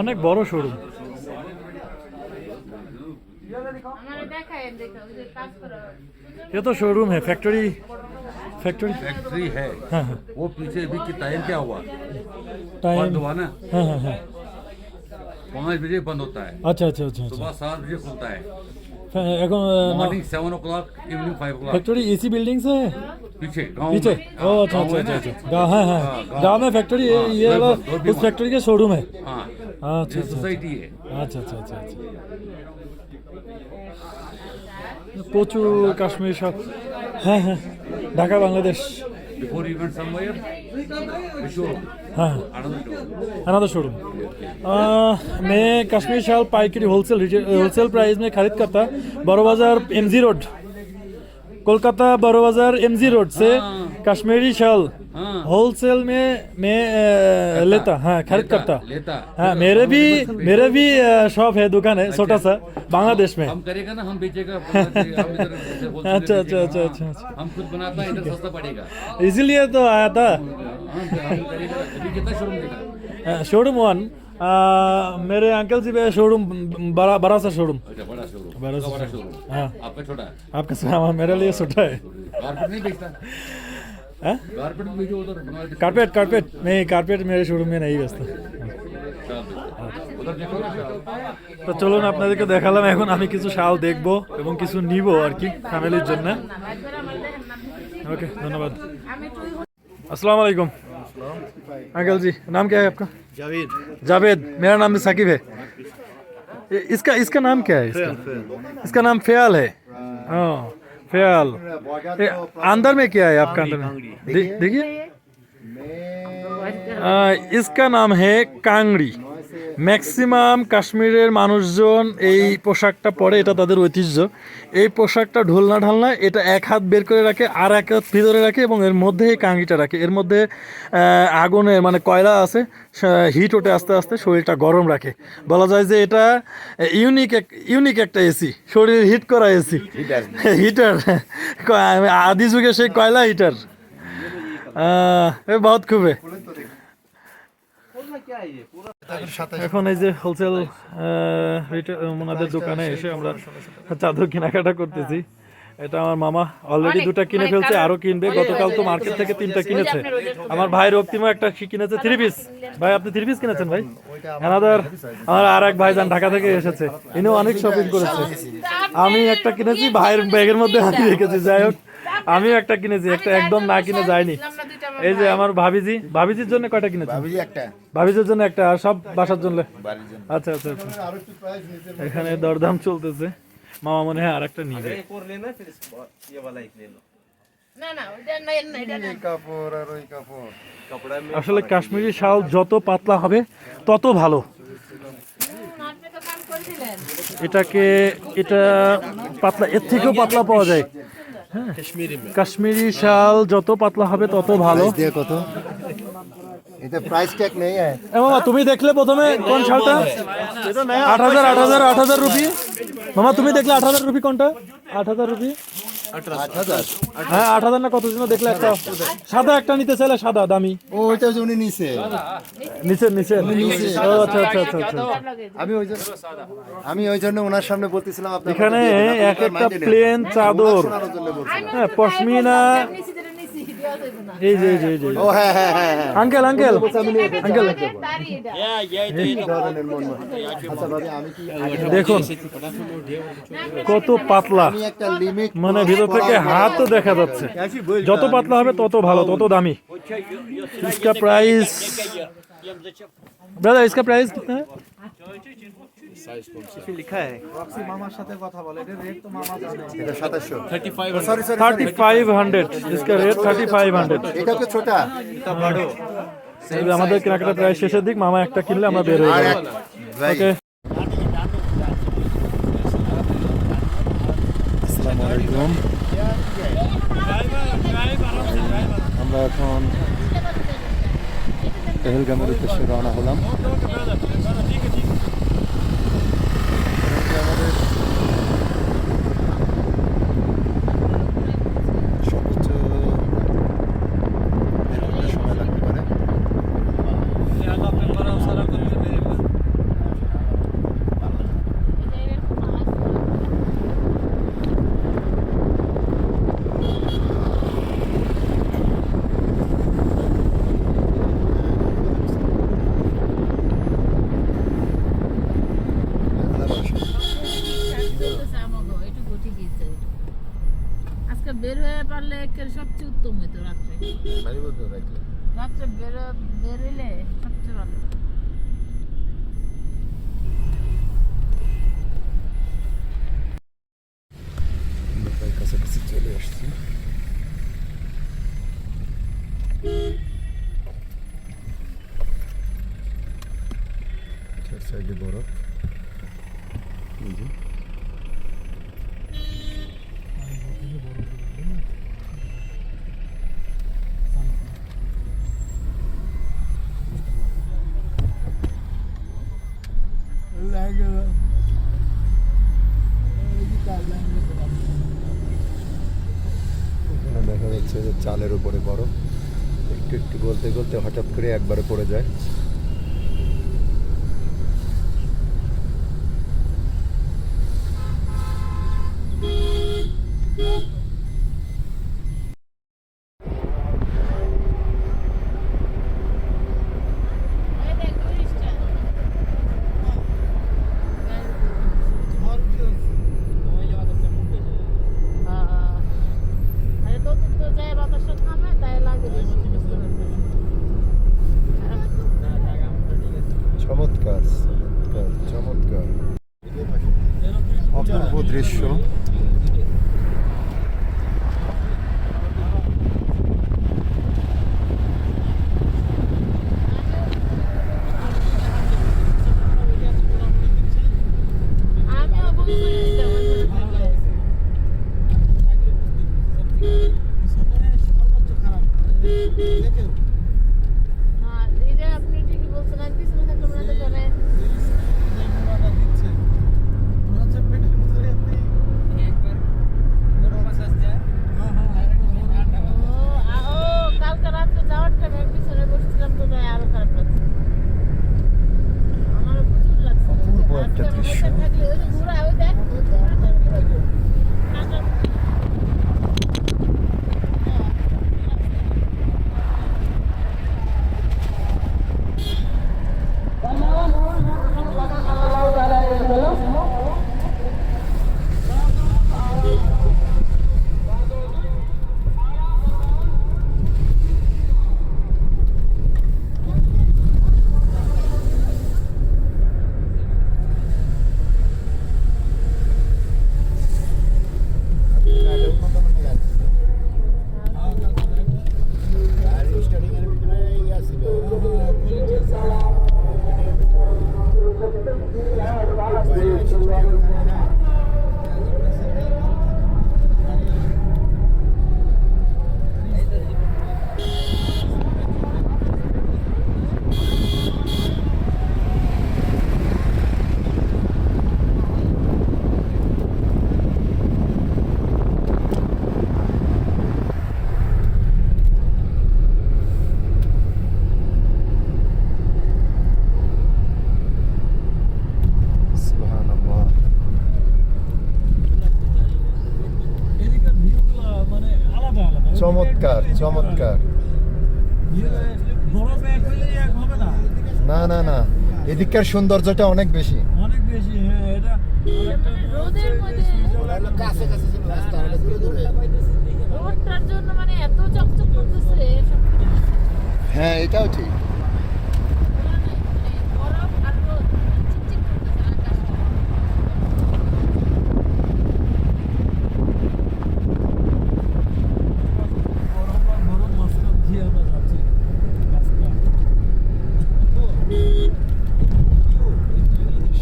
অনেক বড় শোরুম। हमारे देखा है, देखा उधर पास करो। ये तो शोरूम है, फैक्ट्री फैक्ट्री फैक्ट्री है हाँ हाँ वो पीछे अभी की टाइम क्या हुआ टाइम बंद हुआ ना हाँ हाँ हाँ 5 बजे बंद होता है अच्छा अच्छा अच्छा अच्छा सुबह 7 बजे खुलता है এখন morning 7 o'clock evening 5 o'clock factory इसी बिल्डिंग से है पीछे गाँव पीछे में ओ अच्छा गाँव अच्छा है अच्छा ना? अच्छा गाँव हाँ हाँ गाँव। गाँव में फैक्ट्री हाँ, ये वाला दो भी उस फैक्ट्री के शोरूम है हाँ अच्छा ये अच्छा सोसाइटी है আচ্ছা আচ্ছা আচ্ছা আচ্ছা প্রচুর কাশ্মীর সব হ্যাঁ হ্যাঁ Dhaka Bangladesh before you went somewhere showroom हाँ आनंद अनदर शोरूम मैं कश्मीर शाल पाइकरी होलसेल प्राइस में खरीद करता बड़ो बाजार एमजी रोड कोलकाता बड़ो बाजार एमजी रोड से कश्मीरी शाल होलसेल में मैं लेता हाँ खरीद करता लेता हाँ मेरे भी शॉप है दुकान है छोटा सा बांग्लादेश में हम करेगा ना हम बेचेगा हम इधर wholesale अच्छा अच्छा बेचेगा, अच्छा हाँ। अच्छा अच्छा हम खुद बनाता है इधर सस्ता पड़ेगा इसीलिए तो आया था हम करेगा अभी कितना शोरूम देगा शोरूम वन मेरे अंकल जी का शोरूम बड़ा सा शोरूम अच्छा बड़ा शोरूम बड़ा सा बड़ा शोरूम हाँ आपका छोटा है आपका सामान मेरे लिए छोटा है कारपेट नहीं बेचता हाँ? कारपेट में बेचो उधर बनवा कारपेट नहीं कारपेट मेरे शोरूम में नहीं बेचता उधर देखो তো চলুন আপনাদেরকে দেখালাম এখন আমি কিছু শাল দেখবো এবং কিছু নিব আর কি ফ্যামিলির জন্য ओके धन्यवाद अस्सलाम वालेकुम अंकल जी नाम क्या है आपका जावेद मेरा नाम भी साकिब है इसका नाम क्या है इसका नाम फ़याल है हाँ फ़याल अंदर में क्या है आपका अंदर में देखिए इसका नाम है कांगड़ी ম্যাক্সিমাম কাশ্মীরের মানুষজন এই পোশাকটা পরে এটা তাদের ঐতিহ্য এই পোশাকটা ঢোলনা ঢালনা এটা এক হাত বের করে রাখে আর এক হাত ভিতরে রাখে এবং এর মধ্যে এই কাঙ্গিটা রাখে এর মধ্যে আগুনের মানে কয়লা আছে হিট ওঠে আস্তে আস্তে শরীরটা গরম রাখে বলা যায় যে এটা ইউনিক একটা এসি শরীর হিট করা এসি হিটার আদি যুগে সেই কয়লা হিটার বহুত খুবই এখন এই যে হোলসেল ওনাদের দোকানে এসে আমরা চাদর কেনাকাটা করতেছি এটা আমার মামা অলরেডি দুটো কিনে ফেলছে আরো কিনবে গতকাল তো মার্কেট থেকে 3টা কিনেছে আমার ভাই রক্তিমও একটা কিনেছে 3 পিস ভাই আপনি 3 পিস কিনেছেন ভাই আনাদার আমার আরেক ভাইজান ঢাকা থেকে এসেছে ইনি অনেক শপিং করেছে আমি একটা কিনেছি ভাইয়ের ব্যাগের মধ্যে আমি রেখেছি যাই হোক আমি একটা কিনেছি একটা একদম না কিনে যায়নি এই যে আমার ভাবিজির জন্য কয়টা কিনেছেন ভাবিজির জন্য একটা আর সব বাসার জন্য আচ্ছা আচ্ছা আচ্ছা এখানে দরদাম চলতেছে মামা মনে হয় আরেকটা নিবে আসলে কাশ্মীরি শাল যত পাতলা হবে তত ভালো এটা পাতলা এর থেকেও পাতলা পাওয়া যায় কাশ্মীরি শাল যত পাতলা হবে তত ভালো কত এটা প্রাইস ট্যাগ নেই মামা তুমি দেখলে প্রথমে কোন শালটা 8,000 রুপি মামা তুমি দেখলে 8,000 রুপি কোনটা 8,000 রুপি 8,000 হ্যাঁ 8,000 না কত জন দেখলে একটা সাদা একটা নিতে চাইলে সাদা দামি ও ওইটা উনি নিছে নিচে ও আচ্ছা আচ্ছা আচ্ছা আচ্ছা আমি ওই জন্য ওনার সামনে বলতেছিলাম আপনার এখানে এক একটা প্লেন চাদর হ্যাঁ পশমিনা এই যে ও হ্যাঁ হ্যাঁ হ্যাঁ আঙ্কেল দেখুন কত পাতলা একটা লিমিট মানে ভিতর থেকে হাতও দেখা যাচ্ছে যত পাতলা হবে তত ভালো তত দামি इसका प्राइस ब्रदर इसका प्राइस कितना है लिखा है মামার সাথে কথা বলে এটা রেট তো মামা জানে এটা 2700 35 3500 इसका रेट 3500 এটা তো ছোটা আমাদের কেনাকাটা প্রায় শেষের দিক মামা একটা কিনলে আমরা বের হয়ে যাবো ওকে আসসালামু আলাইকুম আমরা এখন পেহেলগামের উদ্দেশ্যে রওনা হলাম সর্বোচ্চ সময় লাগতে পারে আজকে বের হয়ে পারলে একের সবচেয়ে উত্তম হতো রাত্রে। রাত্রে বের হইলে সবচেয়ে ভালো। প্রায় কাছাকাছি চলে আসছি। চার সাইডে বরফ। এই যে এখানে দেখা যাচ্ছে যে চালের উপরে বরফ একটু একটু গলতে গলতে হঠাৎ করে একবারে পড়ে যায়। চমৎকার চমৎকার চমৎকার অপূর্ব দৃশ্য। আপনি ঠিকই বলছেন, আর পিছনে থাকলে মনে হয় চলে। কালকে রাত্রে যাওয়ার টাইমে পিছনে বসছিলাম তো তাই আরো খারাপ লাগছে। আমার প্রচুর লাগছে। অপূর্ব একটা দৃশ্য। থাকলে ওই যে ঘোরা ওই দেখ চমৎকার চমৎকার। না না না, এদিককার সৌন্দর্যটা অনেক বেশি। অনেক বেশি। হ্যাঁ, এটা রোদের মধ্যে রোদটার জন্য মানে এত চকচক করতেছে। হ্যাঁ এটাও ঠিক। বরফ আর রোদ চিকচিক করতেছে আকাশটা। বড় মাস্টার দিয়ে আমরা যাচ্ছি রাস্তা।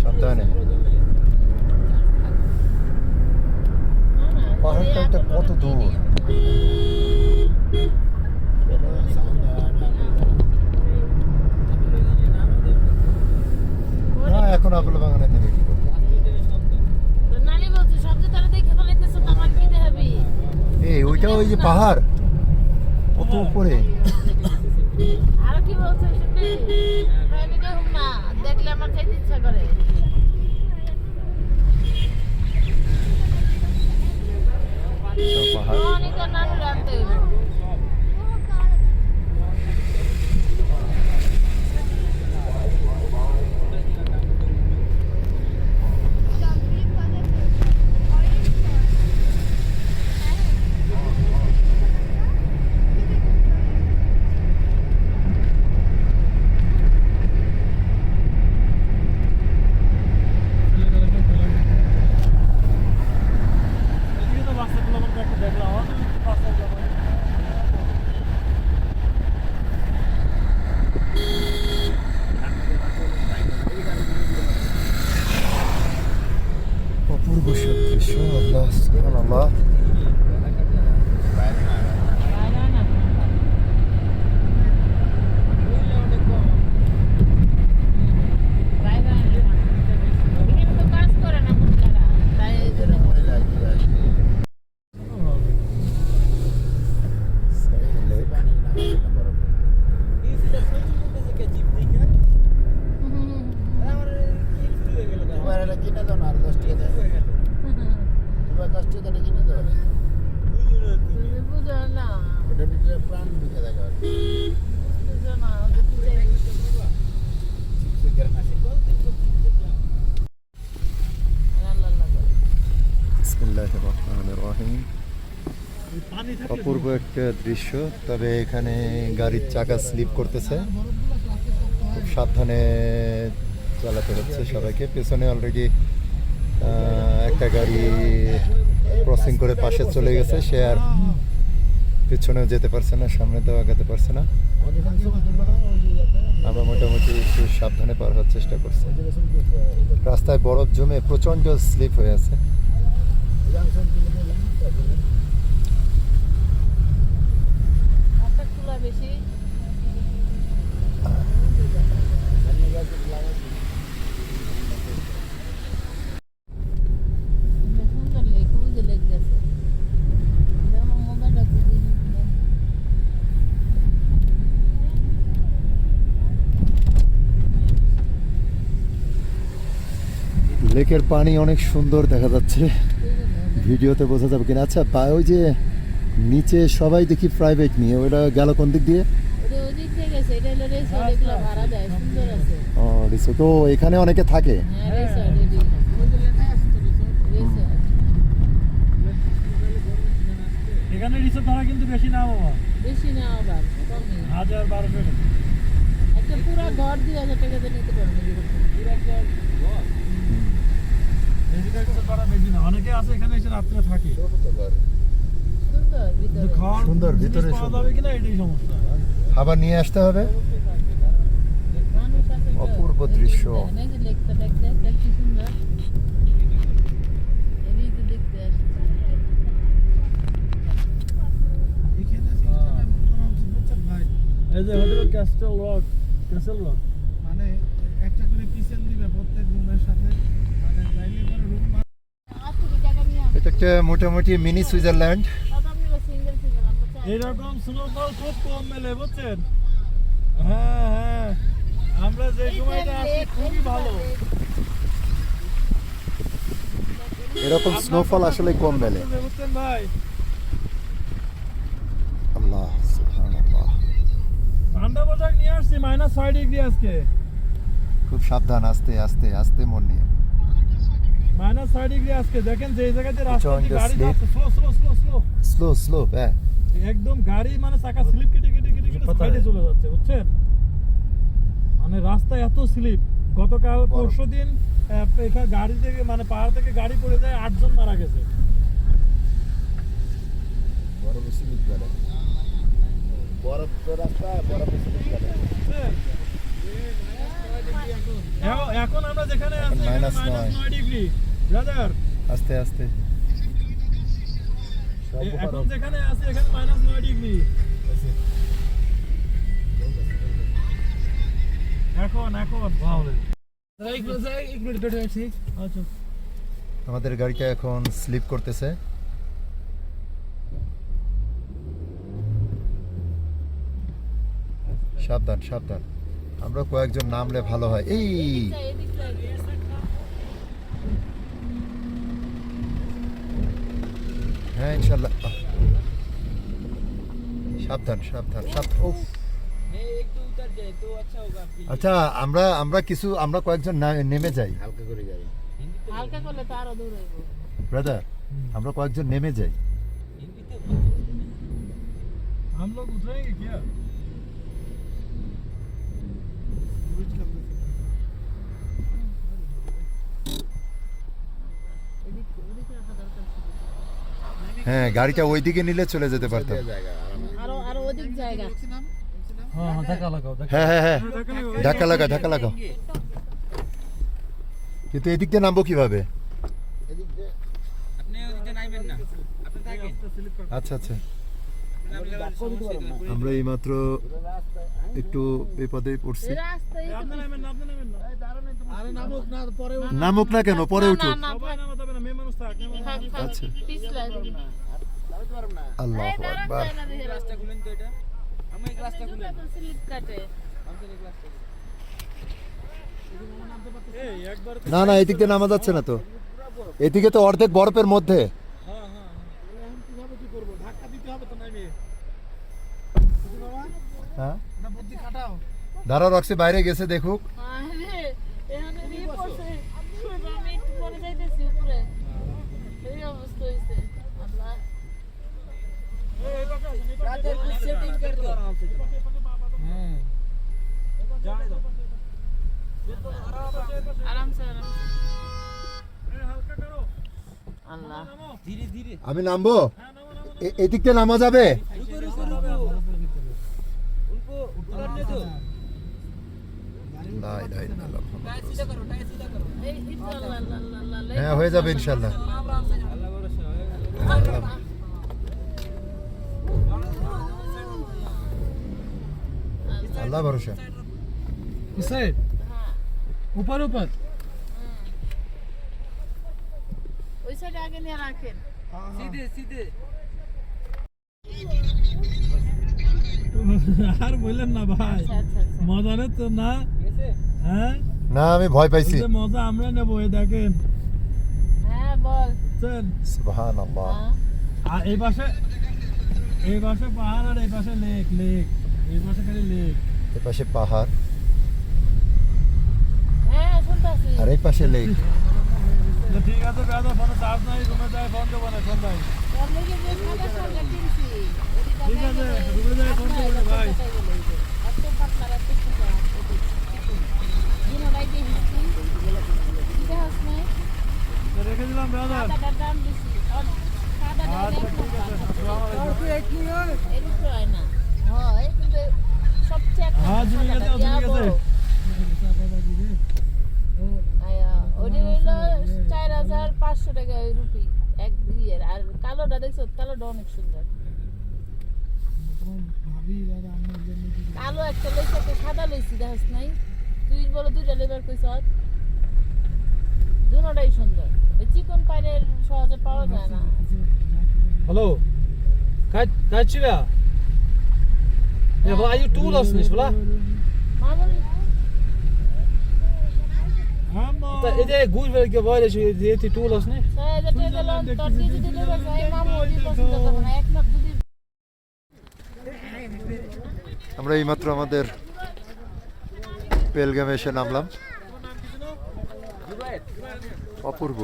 সাবধানে। পাহাড়টা একটা কত দূর। না এখন আপেল বাগানে নেমে কি করবো? নানি বলছে সবজি তারা দেখে ফেলাইতেছে, তো আমার কি দেখাবি? এই ওইটা ওই যে পাহাড় কত উপরে। আরো কি বলছে শুনবি? আমি দেখুন না, দেখলে আমার খাইতে ইচ্ছা করে। পাহাড় অনেক নানুরে আনতে হইব। প্রাণ ঢুকে দেখা বুঝতেছো না, ওদের কি চাই? আল্লাহ আল্লাহ করে। বিসমিল্লাহির রহমানির রহিম। অপূর্ব একটা দৃশ্য, তবে এখানে গাড়ির চাকা স্লিপ করতেছে, খুব সাবধানে চালাতে হচ্ছে সবাইকে। পেছনে অলরেডি একটা গাড়ি ক্রসিং করে পাশে চলে গেছে, সে আর পেছনেও যেতে পারছে না, সামনেতেও আগাতে পারছে না। আমরা মোটামুটি একটু সাবধানে পার হওয়ার চেষ্টা করছি। রাস্তায় বরফ জমে প্রচণ্ড স্লিপ হয়ে আছে। হাতটা খোলা বেশি। সুন্দর লেক, ওই যে লেক গেছে। যেমন মোবাইলটা খুঁজে নিচ্ছিলাম। লেকের পানি অনেক সুন্দর দেখা যাচ্ছে, ভিডিওতে বোঝা যাবে কিনা। আচ্ছা ওই যে নিচে সবাই দেখি প্রাইভেট নিয়ে, ওটা গেল কোন দিক দিয়ে? ওটা ওই দিক থেকে গেছে, এটা হলো রিসোর্ট, এগুলো ভাড়া দেয়, সুন্দর আছে। ও রিসোর্ট, তো এখানে অনেকে থাকে। হ্যাঁ রিসোর্ট, এটি রিসোর্ট। এখানে রিসোর্ট ভাড়া কিন্তু বেশি না বাবা, বেশি না আবার, কমই। 1000-1200 টাকা। একটা পুরা ঘর 2000 টাকাতে নিতে পারবে এরকম। পুরা ঘর। এদিকের রিসোর্ট ভাড়া বেশি না, অনেকে আছে এখানে এসে রাত্রে থাকে। সুন্দর ভিতরে। খাওয়ার সুন্দর, ভিতরে জিনিস পাওয়া সুন্দর। যাবে কিনা এটাই সমস্যা। খাবার নিয়ে আসতে হবে। মানুষ আছে তো। অপূর্ব দৃশ্য। দেখেন, এই যে লেকটা দেখতে কি সুন্দর। এরই তো দেখতে আসছে। এখানে সিস্টেম এমন করা উচিত বুঝছেন ভাই, এই যে হোটেল ক্যাসেল রক, মানে একটা করে কিচেন দিবে প্রত্যেক রুমের সাথে, মানে চাইলে করে রুম 80 টাকা নিয়ে এটা একটা মোটামুটি মিনি সুইজারল্যান্ড। তবে আপনারা সিঙ্গেল সিঙ্গেল আমরা চাই। এইরকম স্নোফল খুব কম মেলে বুঝছেন। হ্যাঁ হ্যাঁ, আমরা যে সময়টা আসি খুবই ভালো। এরকম স্নোফল আসলে কম মেলে। বুঝছেন ভাই, আল্লাহ সুবহানাল্লাহ। ঠান্ডা পোশাক নিয়ে আসছি, -6 ডিগ্রি আজকে। খুব সাবধান, আস্তে আস্তে আস্তে মন নিয়ে। -6 ডিগ্রি আজকে। দেখেন যে এই জায়গাতে রাস্তা Join the গাড়ি slip. যাচ্ছে, slow slow slow slow, slow slow, হ্যাঁ। একদম গাড়ি মানে চাকা স্লিপ কেটে কেটে কেটে কেটে সাইডে চলে যাচ্ছে বুঝছেন। মানে রাস্তা এত স্লিপ। গতকাল পরশুদিন এখানে গাড়ি থেকে মানে পাহাড় থেকে গাড়ি পড়ে যায়, 8 জন মারা গেছে। বরফ স্লিপ করে, বরফ তো রাস্তা, বরফ স্লিপ করে। বুঝছেন? এখন আমরা যেখানে আছি -9 -9 ডিগ্রি ব্রাদার। আস্তে আস্তে। এখন যেখানে আছি এখানে -9 ডিগ্রি। এখন আচ্ছা, আমাদের গাড়িটা এখন স্লিপ করতেছে। সাবধান সাবধান, আমরা কয়েকজন নামলে ভালো হয়। এই হ্যাঁ ইনশাল্লাহ, সাবধান সাবধান সাবধান। উফ। আচ্ছা আমরা কয়েকজন নেমে যাই, হালকা করে যাবে। হালকা করলে তো আরো দূর হইব। ব্রাদার, আমরা কয়েকজন নেমে যাই। हम लोग उतरेंगे क्या? হ্যাঁ, গাড়িটা ওইদিকে নিলে চলে যেতে পারতাম। আরো আরো অধিক জায়গা। हाँ धक्का लगाओ, হ্যাঁ হ্যাঁ হ্যাঁ, ধাক্কা লাগা ধাক্কা লাগাও। কিন্তু এদিক দিয়ে নামবো কিভাবে? আচ্ছা আচ্ছা, আমরা এইমাত্র একটু বিপদে পড়ছি। রাস্তায় আপনি নামেন না, আপনি নামেন না। আরে নামুক না, পরে নামুক না কেন, পরে উঠুক। সবাই নামাতে হবে না, মেয়ে মানুষ থাক, মেয়ে মানুষ থাক। আচ্ছা, পিছলা আল্লাহু আকবার। রাস্তা খুলেন তো এটা, আমি এক রাস্তা খুলেন। স্লিপ কাটে। এই একবার না না, এদিক দিয়ে নামা যাচ্ছে না তো, এদিকে তো অর্ধেক বরফের মধ্যে। কিভাবে কি করবো, ধাক্কা দিতে হবে তো নামিয়ে। হ্যাঁ এটা বুদ্ধি খাটাও দাঁড়া রক্সি বাইরে গেছে দেখুক। আরে এখানে রিপ পড়ছে আমি একটু পরে যাইতেছি উপরে এই অবস্থা হইছে আল্লাহ রাতের সেটিং कर दो आराम से जाने दो आराम से हल्का करो अल्लाह धीरे धीरे আমি नामबो এদিক দিয়ে নামা যাবে? उनको उतरने दो লা ইলাহা ইল্লাল্লাহ। टायर सीधा करो এই আল্লাহ আল্লাহ আল্লাহ হ্যাঁ হয়ে যাবে ইনশাআল্লাহ। अल्लाह भरोसा আল্লাহ ভরসা। इस साइड ऊपर ऊपर ওই সাইডে আগে নিয়ে রাখেন सीधे सीधे আর বললেন না ভাই আচ্ছা আচ্ছা মজা নেই তো না হ্যাঁ না আমি ভয় পাইছি। এই যে মজা আমরা নেব এই দেখেন হ্যাঁ বল চল সুবহানাল্লাহ। হ্যাঁ আর এই পাশে পাহাড় আর এই পাশে লেক এই পাশে খালি লেক এপাশে পাহাড় হ্যাঁ শুনতাছি আর এই পাশে লেক। তো ঠিক আছে দাদা ফোনে চার্জ নাই রুমে যাই ফোন দেবো না সন্ধ্যায় তোর লেগে যে খাবার সঙ্গে কিনছি ঠিক আছে রুমে যাই ফোন দেবো না ভাই এত পাতলা এত সুন্দর দিন রাইতে হিস্ট্রি দিতে হাস নাই তো রেখে দিলাম ব্রাদার সাদাটার দাম বেশি আর সাদাটা আচ্ছা ঠিক আছে এরকম হয় না হয় কিন্তু সবচেয়ে একটা হ্যাঁ জুড়ে গেছে ওটা হইলো 4500 টাকা ওই রুপি এক ইয়ের আর কালোটা দেখছো কালোটা অনেক সুন্দর কালো একটা লইছে একটা সাদা লইছি দেখাস নাই তুই বলো দুইটা লেবার কইছ দুটোটাই সুন্দর ওই চিকন পাইরের সহজে পাওয়া যায় না Hallo. Kaç lira? Ya bu ayı tuğlasın iş bula. মামুল Da ede gul verge böyle şey diyeti tuğlasın. 6000 টাকা দিলাম তোর দিদি দিলে ভাই মামু ওই পছন্দ করে না এক লাখ দিদি আমরা এইমাত্র আমাদের পেলগামে এসে নামলাম। অপূর্ব।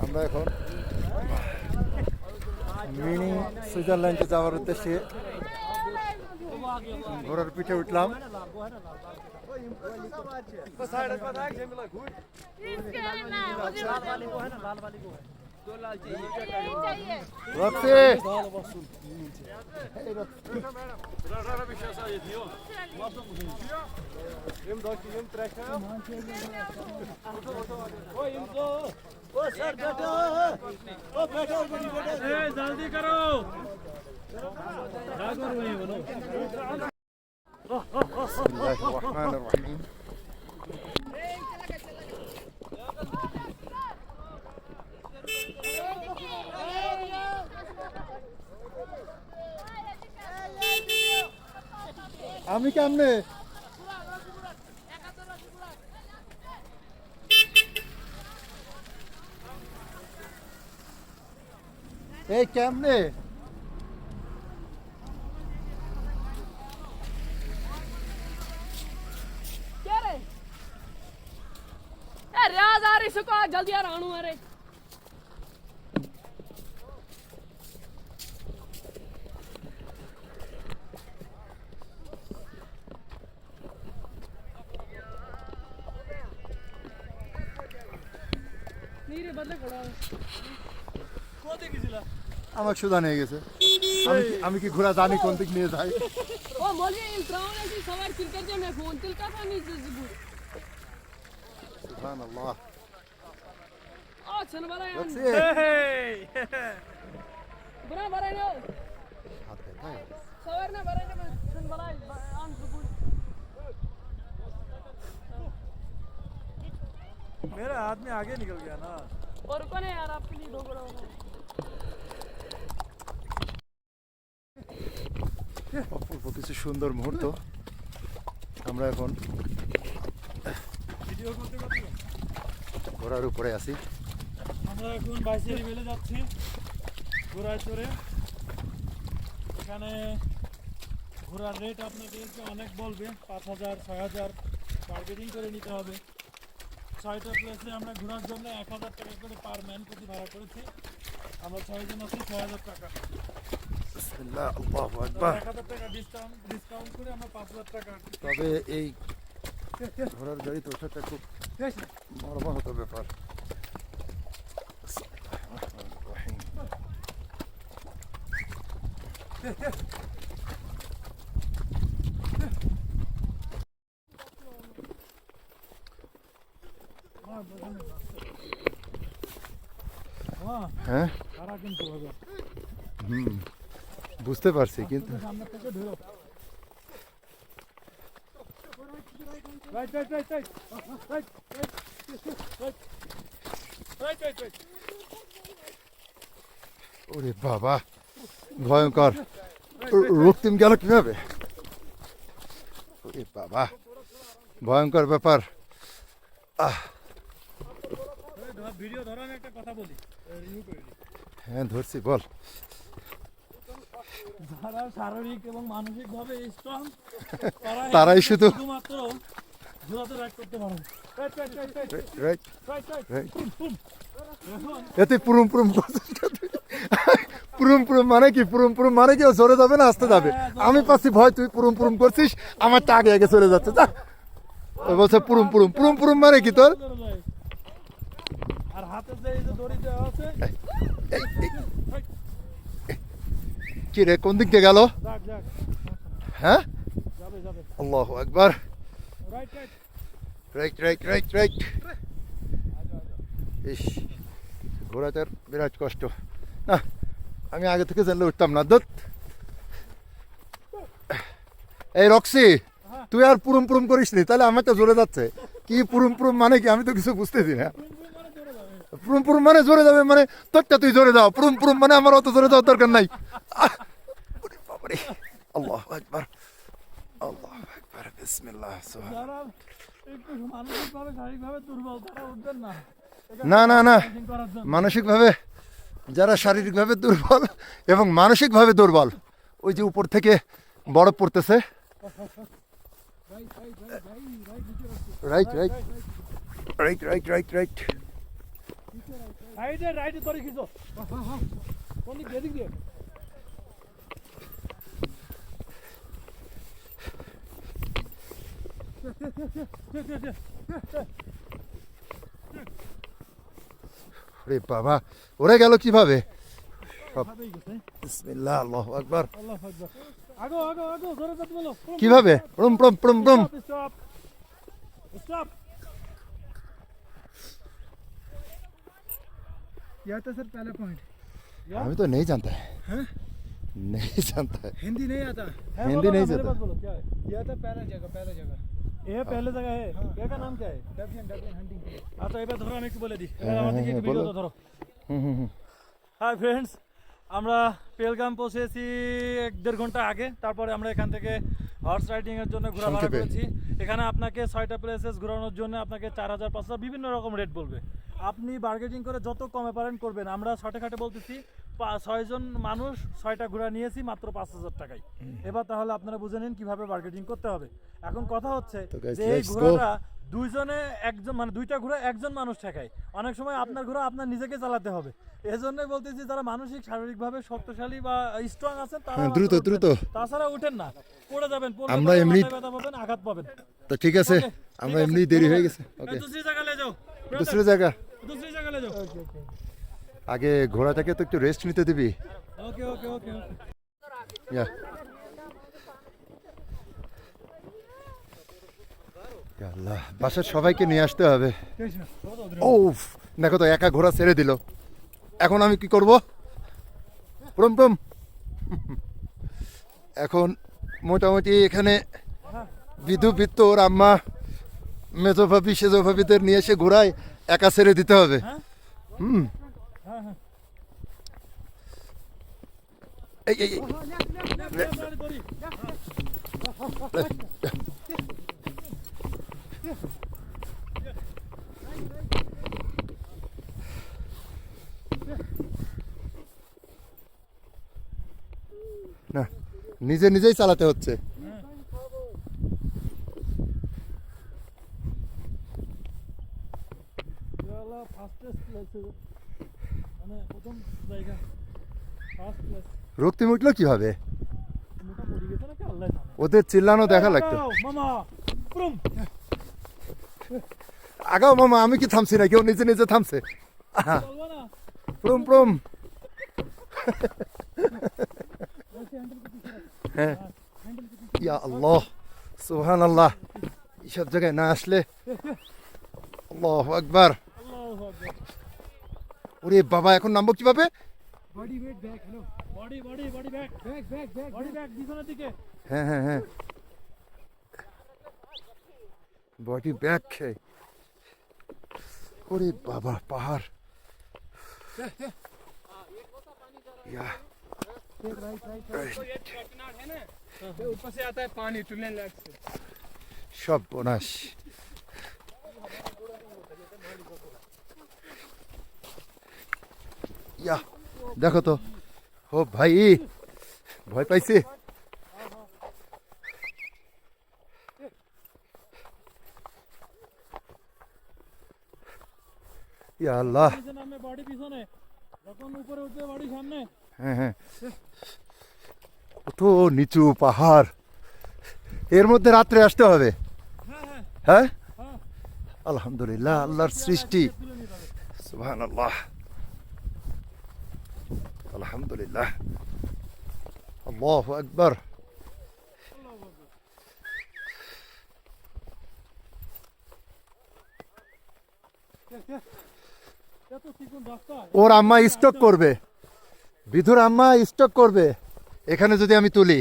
আমরা এখন মিনি সুইজারল্যান্ডে যাওয়ার উদ্দেশ্যে ঘোড়ার পিঠে উঠলাম। जल्दी करो बिस्मिल्लाहिर्रहमानिर्रहीम। আমি কেমনে এই কেমনে राज आ रही सुको जल्दी यार आणू अरे नीरे बदले खड़ा কোথায় গেছিলা আমাকে সুদা নিয়ে গেছে। আমি কি ঘোড়া জানি কোন দিক নিয়ে যাই? ओ मोले इंट्राउन ऐसी सवार क्रिकेट जे मैं फोन तिल का पानी जबू सुभानअल्लाह। ओ छन बरा रक्सी बरा बरा नो हाथ देता है। सवार ना बरा ने छन बरा आन जबू मेरा आदमी आगे निकल गया ना और कौन है यार आपके लिए ढोकरा बना অপূর্ব কিছু সুন্দর মুহূর্ত। আমরা এখন ভিডিও করতে করতে ঘোড়ার উপরে আছি। আমরা এখন বাইসেরি বেলে যাচ্ছি ঘোড়ায় চড়ে। এখানে ঘোড়ার রেট আপনাকে অনেক বলবে, 5,000 6,000 বার্গেনিং করে নিতে হবে। 6টা প্লেসে আমরা ঘোরার জন্য 1,000 টাকা করে পার ম্যান প্রতি ভাড়া করেছি। আমরা 6 জন আছি, 6,000 টাকা। বিসমিল্লাহ, আল্লাহু আকবার। 1,000 টাকা ডিসকাউন্ট করে আমরা 5,000 টাকা। তবে এই ঘোড়ার গাড়িতে ওঠাটা খুব মর্মাহত ব্যাপার। হ্যাঁ, তারা কিন্তু হবে বুঝতে পারছি, কিন্তু সামনে থেকে ধরো। Right right right right right right right right. ওরে বাবা, ভয়ঙ্কর। রক্তিম গেল কিভাবে? ওরে বাবা, ভয়ঙ্কর ব্যাপার। ভিডিও ধরো, আমি একটা কথা বলি, রিভিউ করে দিই। হ্যাঁ ধরছি, বল। যারা শারীরিক এবং মানসিকভাবে স্ট্রং তারাই শুধু শুধুমাত্র জোড়াতে রাইড করতে পারে। Right right right right right right right right. এখন এতে পুরুম পুরুম করছিস কেন তুই? পুরুম পুরুম মানে কি? পুরুম পুরুম মানে কি? ও জোরে যাবে না আস্তে যাবে? আমি পাচ্ছি ভয়, তুই পুরুম পুরুম করছিস, আমারটা আগে আগে চলে যাচ্ছে। যা, ও বলছে পুরুম পুরুম। পুরুম পুরুম মানে কি তোর? ধরে যায়। আর হাতে যে এই যে দড়ি দেওয়া আছে, কি রে, কোন দিক দিয়ে গেল? যাক যাক, হ্যাঁ, যাবে যাবে। আল্লাহু আকবার। Right right right right right right. ইস, ঘোড়াটার বিরাট কষ্ট। না, আমি আগে থেকে জানলে উঠতাম না। দত্ত, এই রক্সি, তুই আর পুরুম পুরুম করিস নি, তাহলে আমার তো জোরে যাচ্ছে। কি পুরুম পুরুম মানে কি? আমি তো কিছু বুঝতেছি না। পুরুম পুরুম মানে জোরে যাবে মানে তোরটা তুই জোরে দাও। পুরুম পুরুম মানে আমার অত জোরে যাওয়ার দরকার নাই। ওরে বাবারে, আল্লাহু আকবার, আল্লাহু আকবার, বিসমিল্লাহ। যারা একটু মানসিকভাবে শারীরিকভাবে দুর্বল তারা উঠবেন না। না না না, Riding করার জন্য। মানসিকভাবে যারা শারীরিকভাবে দুর্বল এবং মানসিকভাবে দুর্বল, ওই যে উপর থেকে বরফ পড়তেছে। Right right right right right right. রাইটে রাইটে দড়ি খিচো। কোন দিক দিয়ে? এদিক দিয়ে। রে বাবা, ওরে গেল কিভাবে? ভাবেই গেছে। বিসমিল্লাহ, আল্লাহু আকবার। আল্লাহু আকবার। আগো আগো আগো, জোরে যেতে বলো। কিভাবে? প্রম প্রম প্রম প্রম। Stop stop. यह तो सर पहला पॉइंट। আমি তো নেই জানতা है, नहीं जानता है, हिंदी नहीं आता। हिंदी नहीं मेरे जाता। पास बोलो क्या है? यह तो पहला जगह, पहला जगह। ये पहले जगह है। क्या का नाम क्या है? डबियन डबियन हंटिंग। আচ্ছা এবার ধরো, আমি একটু বলে দিই। হ্যাঁ, আমার দিকে হ্যাঁ, একটু বলো। ভিডিওটা ধরো। হুম হুম হুম। হাই ফ্রেন্ডস, আমরা পেলগাম পৌঁছেছি 1-1.5 ঘন্টা আগে। তারপরে আমরা এখান থেকে হর্স রাইডিং এর জন্য ঘোরা ভাড়া সংক্ষেপে। করেছি। এখানে আপনাকে 6টা প্লেসেস ঘোরানোর জন্য আপনাকে 4,000 5,000 বিভিন্ন রকম রেট বলবে। আপনি বার্গেনিং করে যত কমে পারেন করবেন। আমরা শর্টে খাটে বলতেছি 6 জন মানুষ 6টা ঘোড়া নিয়েছি মাত্র 5,000 টাকায়। এবার তাহলে আপনারা বুঝে নিন কিভাবে বার্গেনিং করতে হবে। এখন কথা হচ্ছে তো guys, যে এই let's go. ঘোড়াটা দুইজনে একজন, মানে দুইটা ঘোড়া একজন মানুষ ঠেকায়। অনেক সময় আপনার ঘোড়া আপনার নিজেকে চালাতে হবে। এজন্যই বলতেছি যারা মানসিক শারীরিকভাবে শক্তিশালী বা স্ট্রং আছেন তারা হ্যাঁ, দ্রুত, মাত্র উঠবেন। দ্রুত। তাছাড়া উঠেন না, পড়ে যাবেন। পড়লে আমরা পরে এমনি- মাথায় ব্যথা পাবেন, আঘাত পাবেন। তো ঠিক আছে, Okay, আমরা ঠিক এমনি আছে, দেরি হয়ে ধন্যবাদ। গেছে। ওকে, दूसरी जगह ले जाओ, दूसरी জায়গা। दूसरी जगह ले जाओ। আগে ঘোড়াটাকে তো একটু রেস্ট নিতে দিবি। Okay okay okay okay. ইয়া, ইয়া আল্লাহ, বাসার সবাইকে নিয়ে আসতে হবে। ও দেখো তো, একা ঘোড়া ছেড়ে দিল। এখন আমি কি করব? প্রম প্রম। এখন মোটামুটি এখানে বিধু বিত্ত ওর আম্মা, মেজো ভাবি, সেজো ভাবিদের নিয়ে এসে ঘোরায় একা ছেড়ে দিতে হবে। হুম এই এই এই। না নিজে নিজেই চালাতে হচ্ছে। মানে প্রথম জায়গা ফার্স্ট প্লেস। রক্তিম উঠলো কিভাবে? মোটা পড়ে গেছে নাকি আল্লাহ জানে। ওদের চিল্লানো দেখা লাগতো। মামা প্রুম আগাও মামা, আমি কি থামছি না, কেউ নিজে নিজে থামছে। চলবো না। প্রুম প্রুম। হ্যাঁ ইয়া আল্লাহ সুবহান আল্লাহ, এইসব জায়গায় না আসলে। আল্লাহু আকবার। আল্লাহু আকবার। ওরে বাবা, এখন নামবো কিভাবে? Body weight back, hello body body body back back back back body back পিছনের দিকে। হ্যাঁ হ্যাঁ হ্যাঁ, বডি ব্যাক। ওরে বাবা, পাহাড়। ইয়া ऊपर से आता है पानी टूलने लग से। সব বোনাস। ইয়া দেখো তো, ও ভাই ভয় পাইছে। ইয়া আল্লাহ। নিচে নামে বডি পিছনে, যখন উপরে উঠবে বডি সামনে। হ্যাঁ হ্যাঁ, কত নিচু পাহাড়, এর মধ্যে রাত্রে আসতে হবে। হ্যাঁ আলহামদুলিল্লাহ, আল্লাহর সৃষ্টি। সুবহানাল্লাহ, আলহামদুলিল্লাহ, আল্লাহু আকবার। এত চিকন রাস্তা, ওর আম্মা স্টক করবে, বিধুর আম্মা স্টক করবে এখানে যদি আমি তুলি,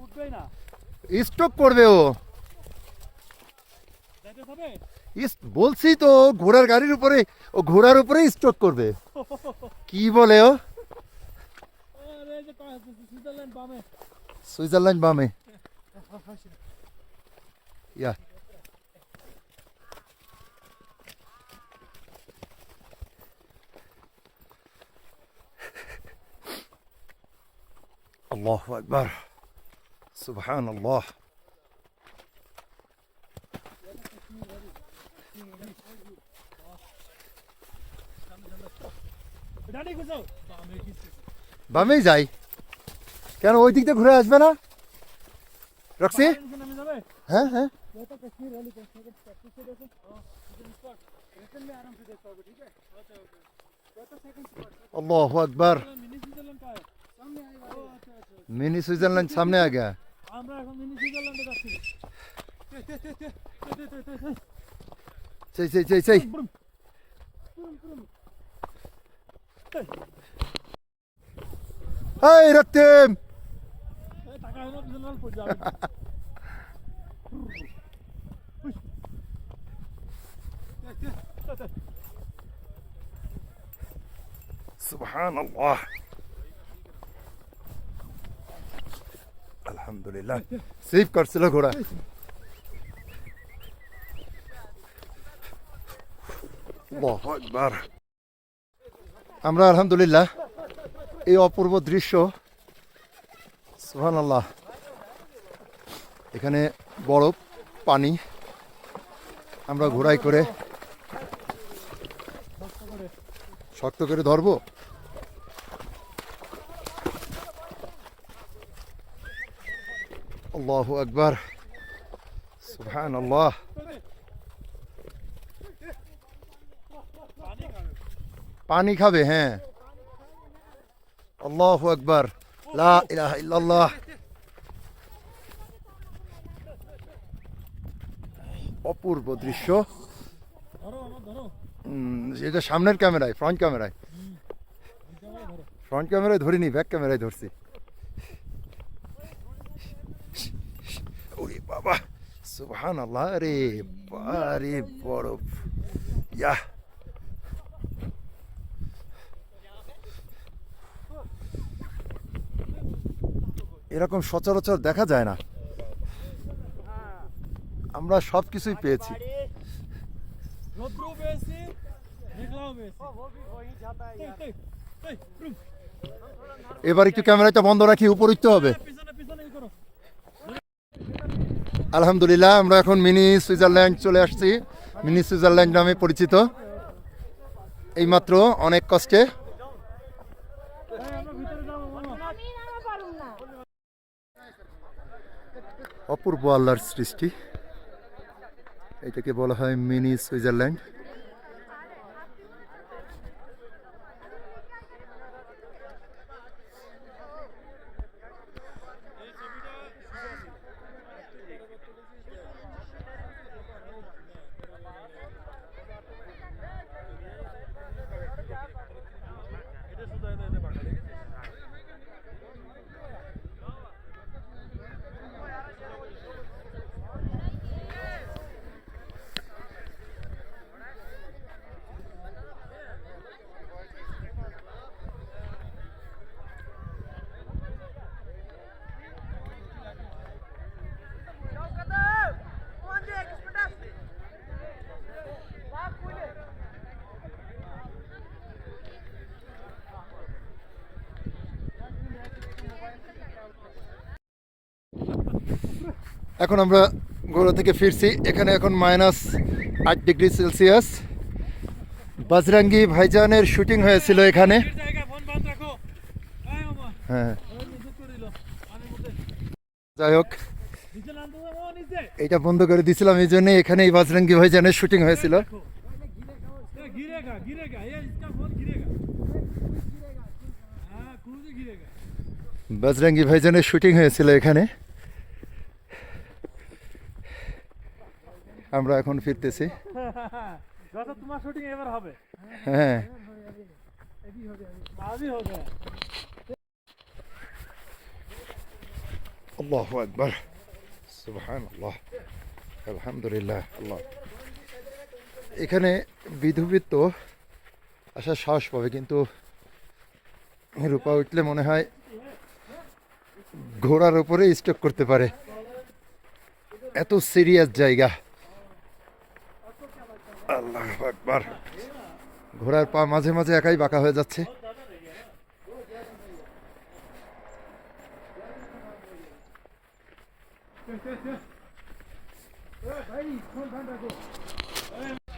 উঠবেই না। স্টক করবে ও। যাইতে হবে। বলছি তো, ঘোড়ার গাড়ির উপরে, ও ঘোড়ার উপরে স্টক করবে। কি বলে ও? আরে যে সুইজারল্যান্ড বামে। সুইজারল্যান্ড বামে। ইয়া আল্লাহু আকবার, সুবহানাল্লাহ। ডানি গুছো বামে কিছে। বামেই যাই কেন, ওই দিক দিয়ে ঘুরে আসবে না রক্সি? নিচে নামে যাবে। হ্যাঁ হ্যাঁ, ये तो कश्मीर वाली प्रैक्टिस से देखो। हां स्पॉट रिटर्न में आराम से देख पाओगे, ठीक है? अच्छा ओके। ये तो सेकंड स्पॉट अल्लाहु अकबर। मिनी स्विट्जरलैंड का है, सामने आएगा। ओ अच्छा अच्छा, मिनी स्विट्जरलैंड सामने आ गया। আমরা এখন মিনি সুইজারল্যান্ডে যাচ্ছি। चल चल चल चल। हाय रक्तिम, টাকা হলো পিছনে পড়ে যাবে। सुभान अल्लाह, अल्हम्दुलिल्लाह। सेव करছিল ঘোড়া। আল্লাহু আকবার। আমরা আলহামদুলিল্লাহ এই অপূর্ব দৃশ্য, সুবহানাল্লাহ, এখানে বরফ, পানি, আমরা ঘোড়ায় করে শক্ত করে ধরবো। আল্লাহু আকবার, সুবহানাল্লাহ। পানি খাবে, হ্যাঁ। আল্লাহু আকবার, লা ইলাহা ইল্লাল্লাহ। অপূর্ব দৃশ্য। এটা সামনের ক্যামেরায়, ফ্রন্ট ক্যামেরায়, ফ্রন্ট ক্যামেরায় ধরিনি, ব্যাক ক্যামেরায় ধরছি। ওরে বাবা, সুবহানাল্লাহ। রে বারে বরফ, ইয়া এরকম সচরাচর দেখা যায় না। আমরা সব কিছুই পেয়েছি। এবার একটু ক্যামেরাটা বন্ধ রাখি, উপর উঠতে হবে। আলহামদুলিল্লাহ, আমরা এখন মিনি সুইজারল্যান্ড চলে আসছি। মিনি সুইজারল্যান্ড নামে পরিচিত। এইমাত্র অনেক কষ্টে অপূর্ব আল্লাহর সৃষ্টি, এটাকে বলা হয় মিনি সুইজারল্যান্ড। এখন আমরা গোড়া থেকে ফিরছি। এখানে এখন -8°C। বজরঙ্গি ভাইজানের শুটিং হয়েছিল এখানে। হ্যাঁ, যাই হোক, এটা বন্ধ করে দিয়েছিলাম এই জন্য। এখানে এই বজরঙ্গি ভাইজানের শুটিং হয়েছিল। বজরঙ্গি ভাইজানের শুটিং হয়েছিল এখানে। আমরা এখন ফিরতেছি। তোমার শুটিং এবার হবে। হ্যাঁ, আল্লাহু আকবার, সুবহানাল্লাহ, আলহামদুলিল্লাহ। আল্লাহ, এখানে বিধুবিত আসার সাহস পাবে, কিন্তু রূপা উঠলে মনে হয় ঘোড়ার উপরে স্টক করতে পারে, এত সিরিয়াস জায়গা। আল্লাহু আকবার, ঘোড়ার পা মাঝে মাঝে একাই বাঁকা হয়ে যাচ্ছে।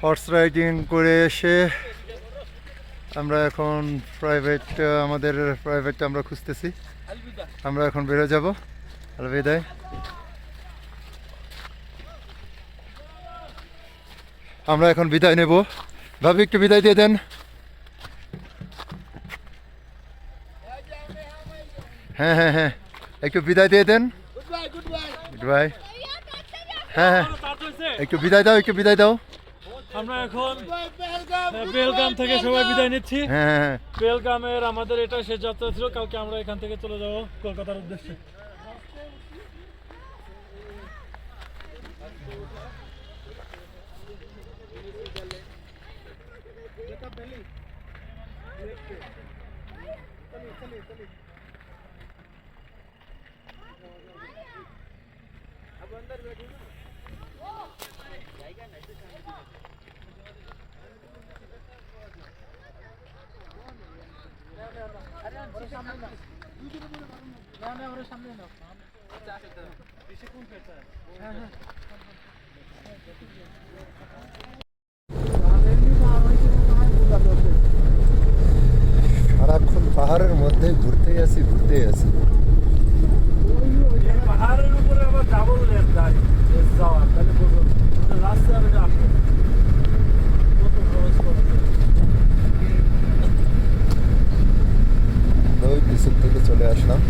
হর্স রাইডিং করে এসে আমরা এখন আমাদের প্রাইভেট আমরা খুঁজতেছি। আমরা এখন বেরো যাব। আলবিদায়। আমরা এখন বিদায় নেব। ভাবি একটু বিদায় দিয়ে দেন। হ্যাঁ হ্যাঁ হ্যাঁ, একটু বিদায় দিয়ে দেন। Good bye. হ্যাঁ হ্যাঁ, একটু বিদায় দাও, একটু বিদায় দাও। আমরা এখন বেলগাম থেকে সবাই বিদায় নিচ্ছি। হ্যাঁ, বেলগামের আমাদের এটা শেষ যাত্রা ছিল। কালকে আমরা এখান থেকে চলে যাব কলকাতার উদ্দেশ্যে। সারাক্ষণ পাহাড়ের মধ্যে ঘুরতেই আছি। পাহাড়ের উপরে আবার ডাবল লেন গাড়ি যাওয়া, তাহলে রাস্তায় আসবে কত খরচ করবে। ওই পিছন থেকে চলে আসলাম।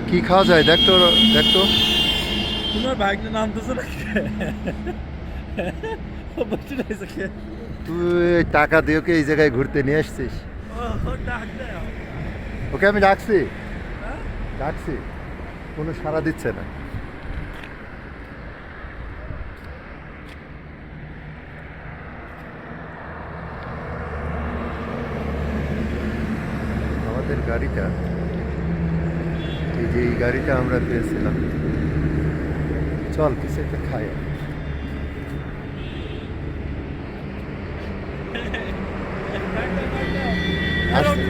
কি খাওয়া যায় দেখ তো, দেখ তো। তোমার বাইকটা নামতেছে নাকি? বলছি না এসে তুই টাকা দিয়ে ওকে এই জায়গায় ঘুরতে নিয়ে আসছিস? ওকে আমি ডাকছি, ডাকছি, কোনো সাড়া দিচ্ছে না। আমাদের গাড়িটা, এই যে এই গাড়িটা আমরা পেয়েছিলাম। চল কিছু একটা খাই। আস্তে